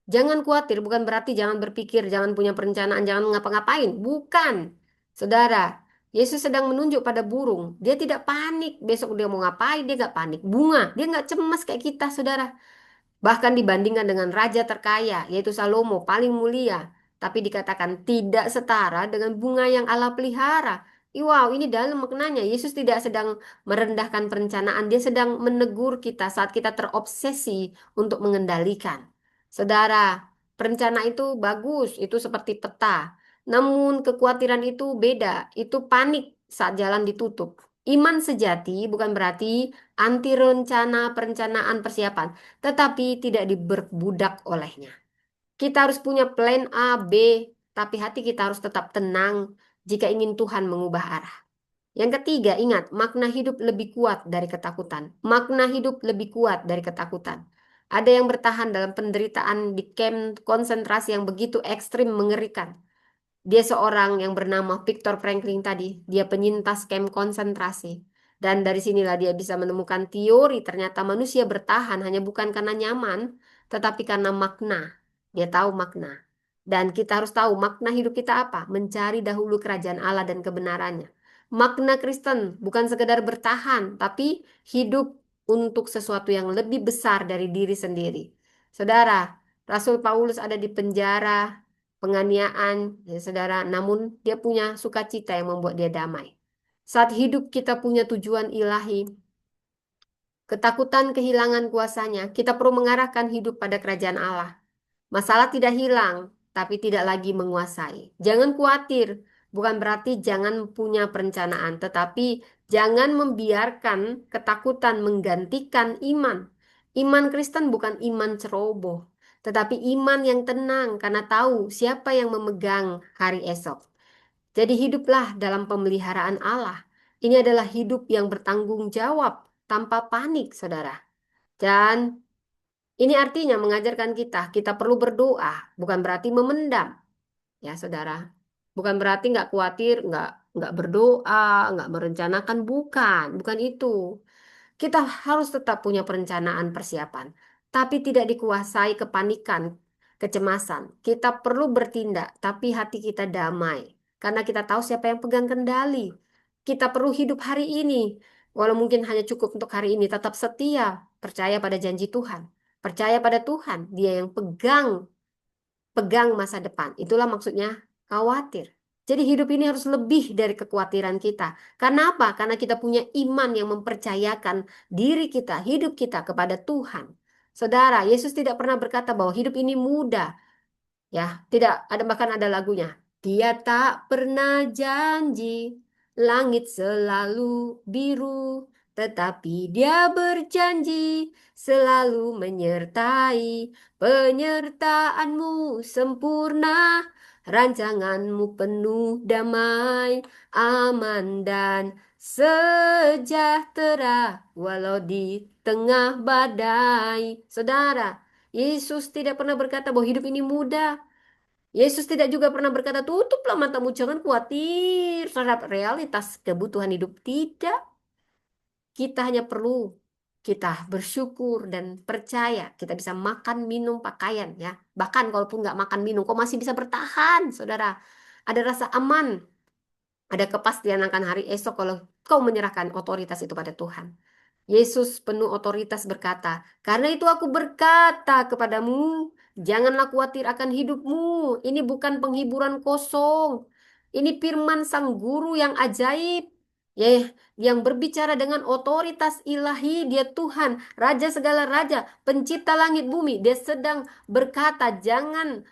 Jangan khawatir, bukan berarti jangan berpikir, jangan punya perencanaan, jangan ngapa-ngapain. Bukan. Saudara, Yesus sedang menunjuk pada burung. Dia tidak panik. Besok dia mau ngapain, dia nggak panik. Bunga, dia nggak cemas kayak kita, saudara. Bahkan dibandingkan dengan raja terkaya, yaitu Salomo, paling mulia. Tapi dikatakan tidak setara dengan bunga yang Allah pelihara. Wow, ini dalam maknanya. Yesus tidak sedang merendahkan perencanaan. Dia sedang menegur kita saat kita terobsesi untuk mengendalikan. Saudara, perencana itu bagus, itu seperti peta. Namun kekhawatiran itu beda, itu panik saat jalan ditutup. Iman sejati bukan berarti anti rencana, perencanaan, persiapan tetapi tidak diberbudak olehnya. Kita harus punya plan A, B, tapi hati kita harus tetap tenang jika ingin Tuhan mengubah arah. Yang ketiga, ingat, makna hidup lebih kuat dari ketakutan. Makna hidup lebih kuat dari ketakutan. Ada yang bertahan dalam penderitaan di kamp konsentrasi yang begitu ekstrim mengerikan. Dia seorang yang bernama Viktor Frankling tadi. Dia penyintas kamp konsentrasi. Dan dari sinilah dia bisa menemukan teori ternyata manusia bertahan hanya bukan karena nyaman, tetapi karena makna. Dia tahu makna. Dan kita harus tahu makna hidup kita apa? Mencari dahulu kerajaan Allah dan kebenarannya. Makna Kristen bukan sekedar bertahan, tapi hidup untuk sesuatu yang lebih besar dari diri sendiri. Saudara, Rasul Paulus ada di penjara penganiayaan, ya saudara, namun dia punya sukacita yang membuat dia damai. Saat hidup kita punya tujuan ilahi, ketakutan kehilangan kuasanya, kita perlu mengarahkan hidup pada kerajaan Allah. Masalah tidak hilang, tapi tidak lagi menguasai. Jangan khawatir, bukan berarti jangan punya perencanaan, tetapi jangan membiarkan ketakutan menggantikan iman. Iman Kristen bukan iman ceroboh, tetapi iman yang tenang karena tahu siapa yang memegang hari esok. Jadi hiduplah dalam pemeliharaan Allah. Ini adalah hidup yang bertanggung jawab tanpa panik, saudara. Dan ini artinya mengajarkan kita perlu berdoa, bukan berarti memendam, ya saudara. Bukan berarti nggak khawatir, nggak berdoa, nggak merencanakan, bukan itu. Kita harus tetap punya perencanaan persiapan, tapi tidak dikuasai kepanikan, kecemasan. Kita perlu bertindak, tapi hati kita damai, karena kita tahu siapa yang pegang kendali. Kita perlu hidup hari ini, walau mungkin hanya cukup untuk hari ini, tetap setia, percaya pada janji Tuhan, percaya pada Tuhan, Dia yang pegang masa depan. Itulah maksudnya khawatir. Jadi hidup ini harus lebih dari kekhawatiran kita. Karena apa? Karena kita punya iman yang mempercayakan diri kita, hidup kita kepada Tuhan. Saudara, Yesus tidak pernah berkata bahwa hidup ini mudah. Ya, tidak ada, bahkan ada lagunya. Dia tak pernah janji langit selalu biru, tetapi dia berjanji selalu menyertai. Penyertaanmu sempurna, rancanganmu penuh damai, aman dan sejahtera walau di tengah badai. Saudara, Yesus tidak pernah berkata bahwa hidup ini mudah. Yesus tidak juga pernah berkata, tutuplah matamu, jangan khawatir terhadap realitas kebutuhan hidup. Tidak, kita hanya perlu kita bersyukur dan percaya kita bisa makan, minum, pakaian ya. Bahkan kalaupun nggak makan, minum, kok masih bisa bertahan, saudara. Ada rasa aman, ada kepastian akan hari esok kalau kau menyerahkan otoritas itu pada Tuhan. Yesus penuh otoritas berkata, "Karena itu aku berkata kepadamu, janganlah khawatir akan hidupmu. Ini bukan penghiburan kosong. Ini firman Sang Guru yang ajaib. Ya, yang berbicara dengan otoritas ilahi, dia Tuhan, Raja segala raja, pencipta langit bumi. Dia sedang berkata, jangan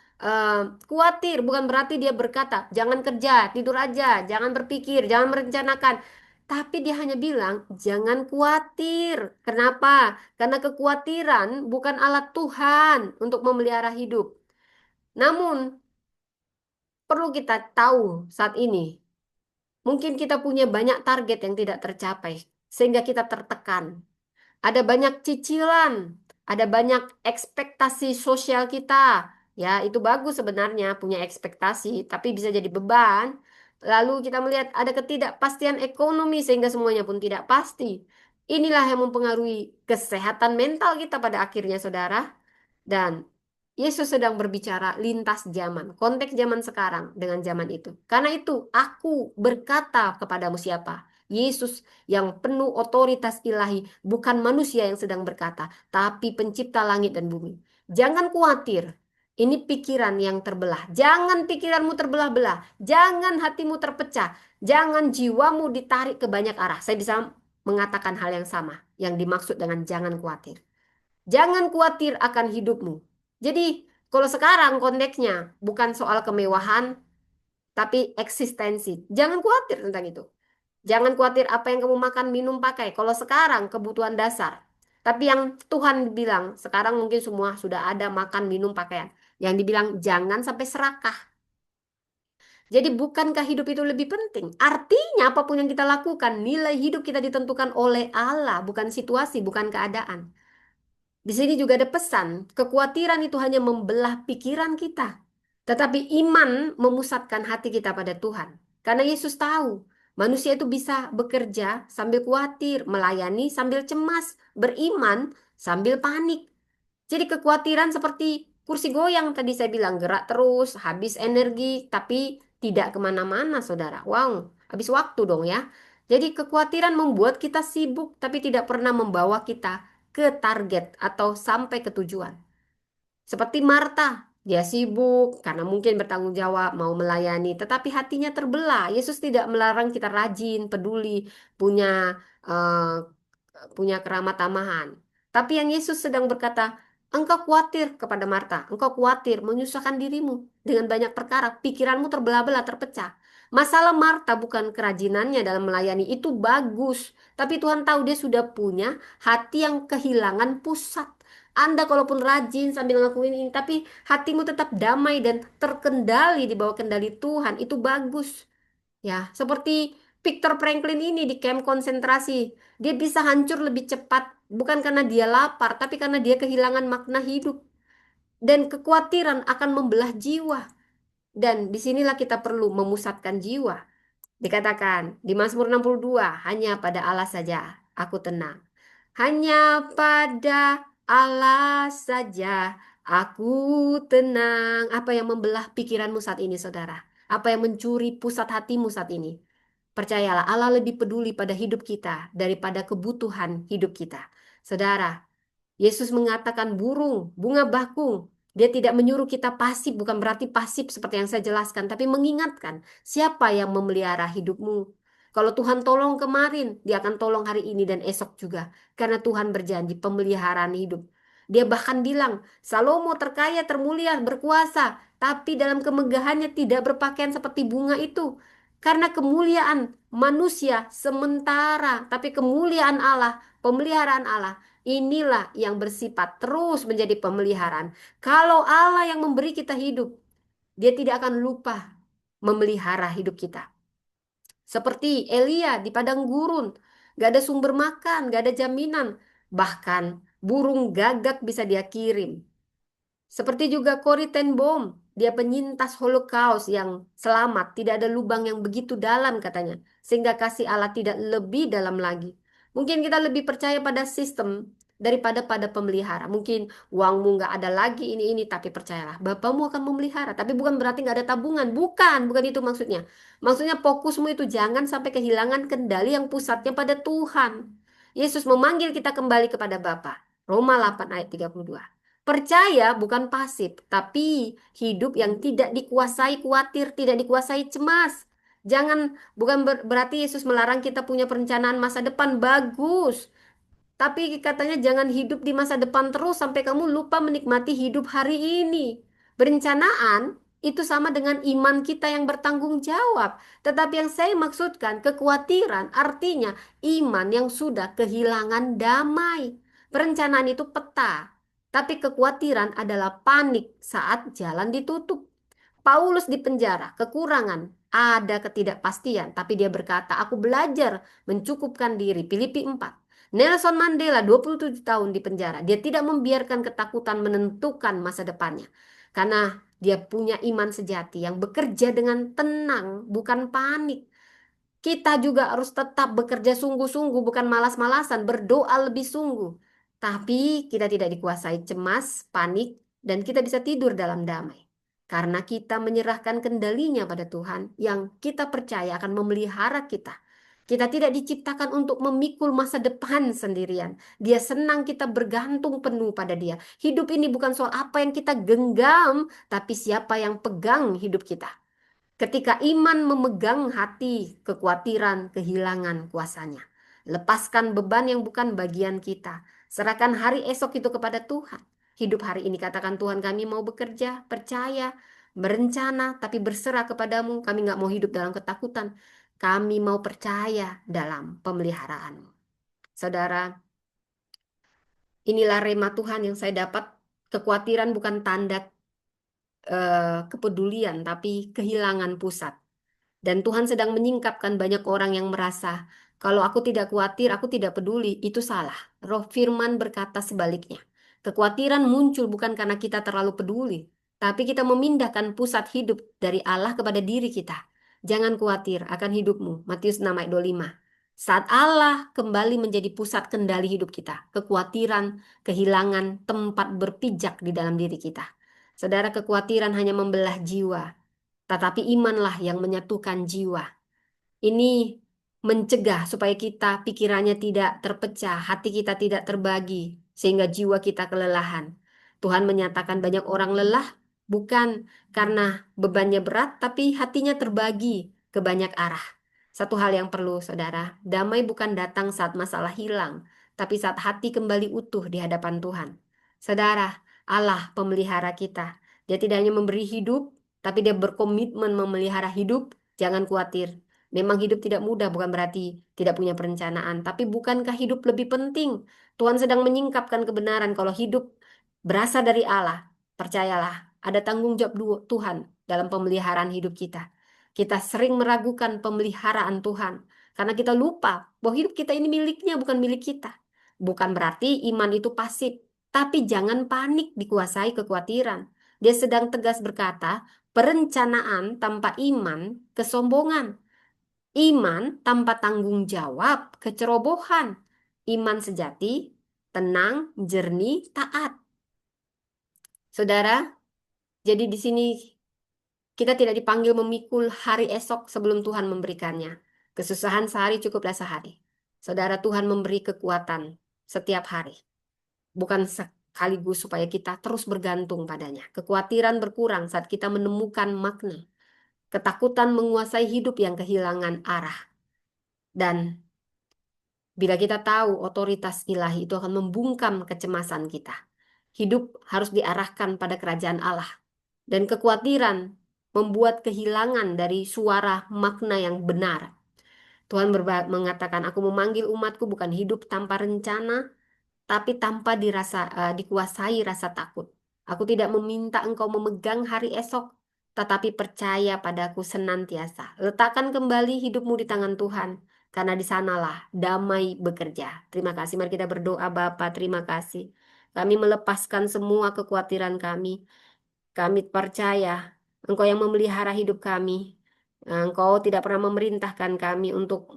khawatir, bukan berarti dia berkata, jangan kerja, tidur aja, jangan berpikir, jangan merencanakan. Tapi dia hanya bilang, jangan khawatir. Kenapa? Karena kekhawatiran bukan alat Tuhan untuk memelihara hidup. Namun, perlu kita tahu saat ini, mungkin kita punya banyak target yang tidak tercapai, sehingga kita tertekan. Ada banyak cicilan, ada banyak ekspektasi sosial kita. Ya, itu bagus sebenarnya punya ekspektasi, tapi bisa jadi beban. Lalu kita melihat ada ketidakpastian ekonomi sehingga semuanya pun tidak pasti. Inilah yang mempengaruhi kesehatan mental kita pada akhirnya, saudara. Dan Yesus sedang berbicara lintas zaman, konteks zaman sekarang dengan zaman itu. Karena itu, aku berkata kepadamu siapa? Yesus yang penuh otoritas ilahi, bukan manusia yang sedang berkata, tapi pencipta langit dan bumi. Jangan khawatir, ini pikiran yang terbelah. Jangan pikiranmu terbelah-belah, jangan hatimu terpecah, jangan jiwamu ditarik ke banyak arah. Saya bisa mengatakan hal yang sama, yang dimaksud dengan jangan khawatir. Jangan khawatir akan hidupmu. Jadi, kalau sekarang konteksnya bukan soal kemewahan, tapi eksistensi. Jangan khawatir tentang itu. Jangan khawatir apa yang kamu makan, minum, pakai. Kalau sekarang kebutuhan dasar. Tapi yang Tuhan bilang, sekarang mungkin semua sudah ada makan, minum, pakaian. Yang dibilang jangan sampai serakah. Jadi bukankah hidup itu lebih penting? Artinya apapun yang kita lakukan, nilai hidup kita ditentukan oleh Allah, bukan situasi, bukan keadaan. Di sini juga ada pesan, kekhawatiran itu hanya membelah pikiran kita. Tetapi iman memusatkan hati kita pada Tuhan. Karena Yesus tahu, manusia itu bisa bekerja sambil khawatir, melayani sambil cemas, beriman sambil panik. Jadi kekhawatiran seperti kursi goyang tadi saya bilang, gerak terus, habis energi, tapi tidak kemana-mana, saudara. Wow, habis waktu dong ya. Jadi kekhawatiran membuat kita sibuk, tapi tidak pernah membawa kita ke target atau sampai ke tujuan. Seperti Marta, dia sibuk karena mungkin bertanggung jawab, mau melayani, tetapi hatinya terbelah. Yesus tidak melarang kita rajin, peduli, punya eh, punya keramat tamahan. Tapi yang Yesus sedang berkata, engkau khawatir kepada Marta, engkau khawatir menyusahkan dirimu dengan banyak perkara, pikiranmu terbelah-belah, terpecah. Masalah Marta bukan kerajinannya dalam melayani, itu bagus. Tapi Tuhan tahu dia sudah punya hati yang kehilangan pusat. Anda kalaupun rajin sambil ngelakuin ini, tapi hatimu tetap damai dan terkendali di bawah kendali Tuhan, itu bagus. Ya, seperti Viktor Franklin ini di kamp konsentrasi. Dia bisa hancur lebih cepat, bukan karena dia lapar, tapi karena dia kehilangan makna hidup. Dan kekhawatiran akan membelah jiwa. Dan disinilah kita perlu memusatkan jiwa. Dikatakan di Mazmur 62, hanya pada Allah saja aku tenang. Hanya pada Allah saja aku tenang. Apa yang membelah pikiranmu saat ini, saudara? Apa yang mencuri pusat hatimu saat ini? Percayalah, Allah lebih peduli pada hidup kita daripada kebutuhan hidup kita. Saudara, Yesus mengatakan burung, bunga bakung. Dia tidak menyuruh kita pasif, bukan berarti pasif seperti yang saya jelaskan, tapi mengingatkan siapa yang memelihara hidupmu. Kalau Tuhan tolong kemarin, dia akan tolong hari ini dan esok juga. Karena Tuhan berjanji pemeliharaan hidup. Dia bahkan bilang, Salomo terkaya, termulia, berkuasa, tapi dalam kemegahannya tidak berpakaian seperti bunga itu. Karena kemuliaan manusia sementara, tapi kemuliaan Allah, pemeliharaan Allah, inilah yang bersifat terus menjadi pemeliharaan. Kalau Allah yang memberi kita hidup, dia tidak akan lupa memelihara hidup kita. Seperti Elia di padang gurun, gak ada sumber makan, gak ada jaminan. Bahkan burung gagak bisa dia kirim. Seperti juga Corrie ten Boom, dia penyintas Holocaust yang selamat, tidak ada lubang yang begitu dalam katanya, sehingga kasih Allah tidak lebih dalam lagi. Mungkin kita lebih percaya pada sistem daripada pada pemelihara. Mungkin uangmu nggak ada lagi ini, tapi percayalah, Bapamu akan memelihara. Tapi bukan berarti nggak ada tabungan, bukan itu maksudnya. Maksudnya fokusmu itu jangan sampai kehilangan kendali yang pusatnya pada Tuhan. Yesus memanggil kita kembali kepada Bapa. Roma 8 ayat 32. Percaya bukan pasif, tapi hidup yang tidak dikuasai khawatir, tidak dikuasai cemas. Jangan, bukan berarti Yesus melarang kita punya perencanaan masa depan bagus. Tapi katanya jangan hidup di masa depan terus sampai kamu lupa menikmati hidup hari ini. Berencanaan itu sama dengan iman kita yang bertanggung jawab. Tetapi yang saya maksudkan, kekhawatiran artinya iman yang sudah kehilangan damai. Perencanaan itu peta, tapi kekhawatiran adalah panik saat jalan ditutup. Paulus di penjara, kekurangan, ada ketidakpastian, tapi dia berkata, aku belajar mencukupkan diri. Filipi 4. Nelson Mandela 27 tahun di penjara. Dia tidak membiarkan ketakutan menentukan masa depannya. Karena dia punya iman sejati yang bekerja dengan tenang, bukan panik. Kita juga harus tetap bekerja sungguh-sungguh, bukan malas-malasan, berdoa lebih sungguh. Tapi kita tidak dikuasai cemas, panik, dan kita bisa tidur dalam damai. Karena kita menyerahkan kendalinya pada Tuhan yang kita percaya akan memelihara kita. Kita tidak diciptakan untuk memikul masa depan sendirian. Dia senang kita bergantung penuh pada Dia. Hidup ini bukan soal apa yang kita genggam, tapi siapa yang pegang hidup kita. Ketika iman memegang hati, kekhawatiran, kehilangan kuasanya. Lepaskan beban yang bukan bagian kita. Serahkan hari esok itu kepada Tuhan. Hidup hari ini katakan Tuhan kami mau bekerja, percaya, berencana, tapi berserah kepadamu. Kami nggak mau hidup dalam ketakutan. Kami mau percaya dalam pemeliharaanmu. Saudara, inilah rema Tuhan yang saya dapat. Kekhawatiran bukan tanda kepedulian, tapi kehilangan pusat. Dan Tuhan sedang menyingkapkan banyak orang yang merasa, kalau aku tidak khawatir, aku tidak peduli. Itu salah. Roh Firman berkata sebaliknya. Kekhawatiran muncul bukan karena kita terlalu peduli, tapi kita memindahkan pusat hidup dari Allah kepada diri kita. Jangan khawatir akan hidupmu. Matius 6 ayat 25. Saat Allah kembali menjadi pusat kendali hidup kita, kekhawatiran, kehilangan tempat berpijak di dalam diri kita. Saudara, kekhawatiran hanya membelah jiwa, tetapi imanlah yang menyatukan jiwa. Ini mencegah supaya kita pikirannya tidak terpecah, hati kita tidak terbagi, sehingga jiwa kita kelelahan. Tuhan menyatakan banyak orang lelah bukan karena bebannya berat, tapi hatinya terbagi ke banyak arah. Satu hal yang perlu, saudara, damai bukan datang saat masalah hilang, tapi saat hati kembali utuh di hadapan Tuhan. Saudara, Allah pemelihara kita. Dia tidak hanya memberi hidup, tapi dia berkomitmen memelihara hidup. Jangan khawatir. Memang hidup tidak mudah, bukan berarti tidak punya perencanaan. Tapi bukankah hidup lebih penting? Tuhan sedang menyingkapkan kebenaran kalau hidup berasal dari Allah. Percayalah, ada tanggung jawab Tuhan dalam pemeliharaan hidup kita. Kita sering meragukan pemeliharaan Tuhan karena kita lupa bahwa hidup kita ini miliknya, bukan milik kita. Bukan berarti iman itu pasif, tapi jangan panik dikuasai kekhawatiran. Dia sedang tegas berkata, perencanaan tanpa iman kesombongan. Iman tanpa tanggung jawab, kecerobohan. Iman sejati, tenang, jernih, taat. Saudara, jadi di sini kita tidak dipanggil memikul hari esok sebelum Tuhan memberikannya. Kesusahan sehari cukuplah sehari. Saudara, Tuhan memberi kekuatan setiap hari. Bukan sekaligus supaya kita terus bergantung padanya. Kekhawatiran berkurang saat kita menemukan makna. Ketakutan menguasai hidup yang kehilangan arah. Dan bila kita tahu otoritas ilahi itu akan membungkam kecemasan kita. Hidup harus diarahkan pada kerajaan Allah. Dan kekhawatiran membuat kehilangan dari suara makna yang benar. Tuhan mengatakan, aku memanggil umatku bukan hidup tanpa rencana, tapi tanpa dikuasai rasa takut. Aku tidak meminta engkau memegang hari esok, tetapi percaya padaku senantiasa. Letakkan kembali hidupmu di tangan Tuhan, karena di sanalah damai bekerja. Terima kasih. Mari kita berdoa, Bapa. Terima kasih. Kami melepaskan semua kekhawatiran kami. Kami percaya Engkau yang memelihara hidup kami. Engkau tidak pernah memerintahkan kami untuk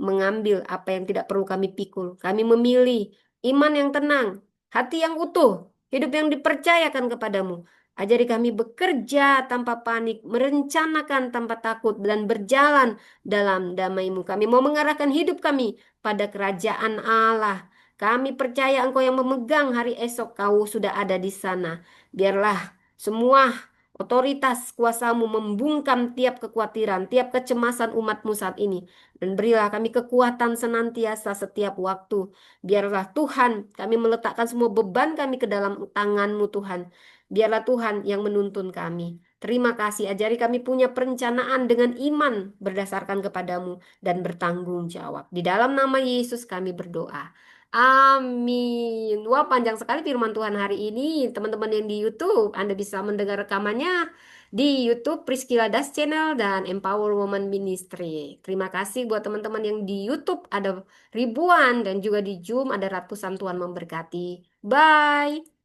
mengambil apa yang tidak perlu kami pikul. Kami memilih iman yang tenang, hati yang utuh, hidup yang dipercayakan kepadamu. Ajari kami bekerja tanpa panik, merencanakan tanpa takut, dan berjalan dalam damai-Mu. Kami mau mengarahkan hidup kami pada kerajaan Allah. Kami percaya Engkau yang memegang hari esok, Kau sudah ada di sana. Biarlah semua otoritas kuasamu membungkam tiap kekhawatiran, tiap kecemasan umatmu saat ini. Dan berilah kami kekuatan senantiasa setiap waktu. Biarlah Tuhan kami meletakkan semua beban kami ke dalam tanganmu Tuhan. Biarlah Tuhan yang menuntun kami. Terima kasih, ajari kami punya perencanaan dengan iman berdasarkan kepadamu dan bertanggung jawab. Di dalam nama Yesus kami berdoa. Amin. Wah, panjang sekali firman Tuhan hari ini. Teman-teman yang di YouTube, Anda bisa mendengar rekamannya di YouTube Priscilla Das Channel dan Empower Woman Ministry. Terima kasih buat teman-teman yang di YouTube ada ribuan dan juga di Zoom ada ratusan. Tuhan memberkati. Bye.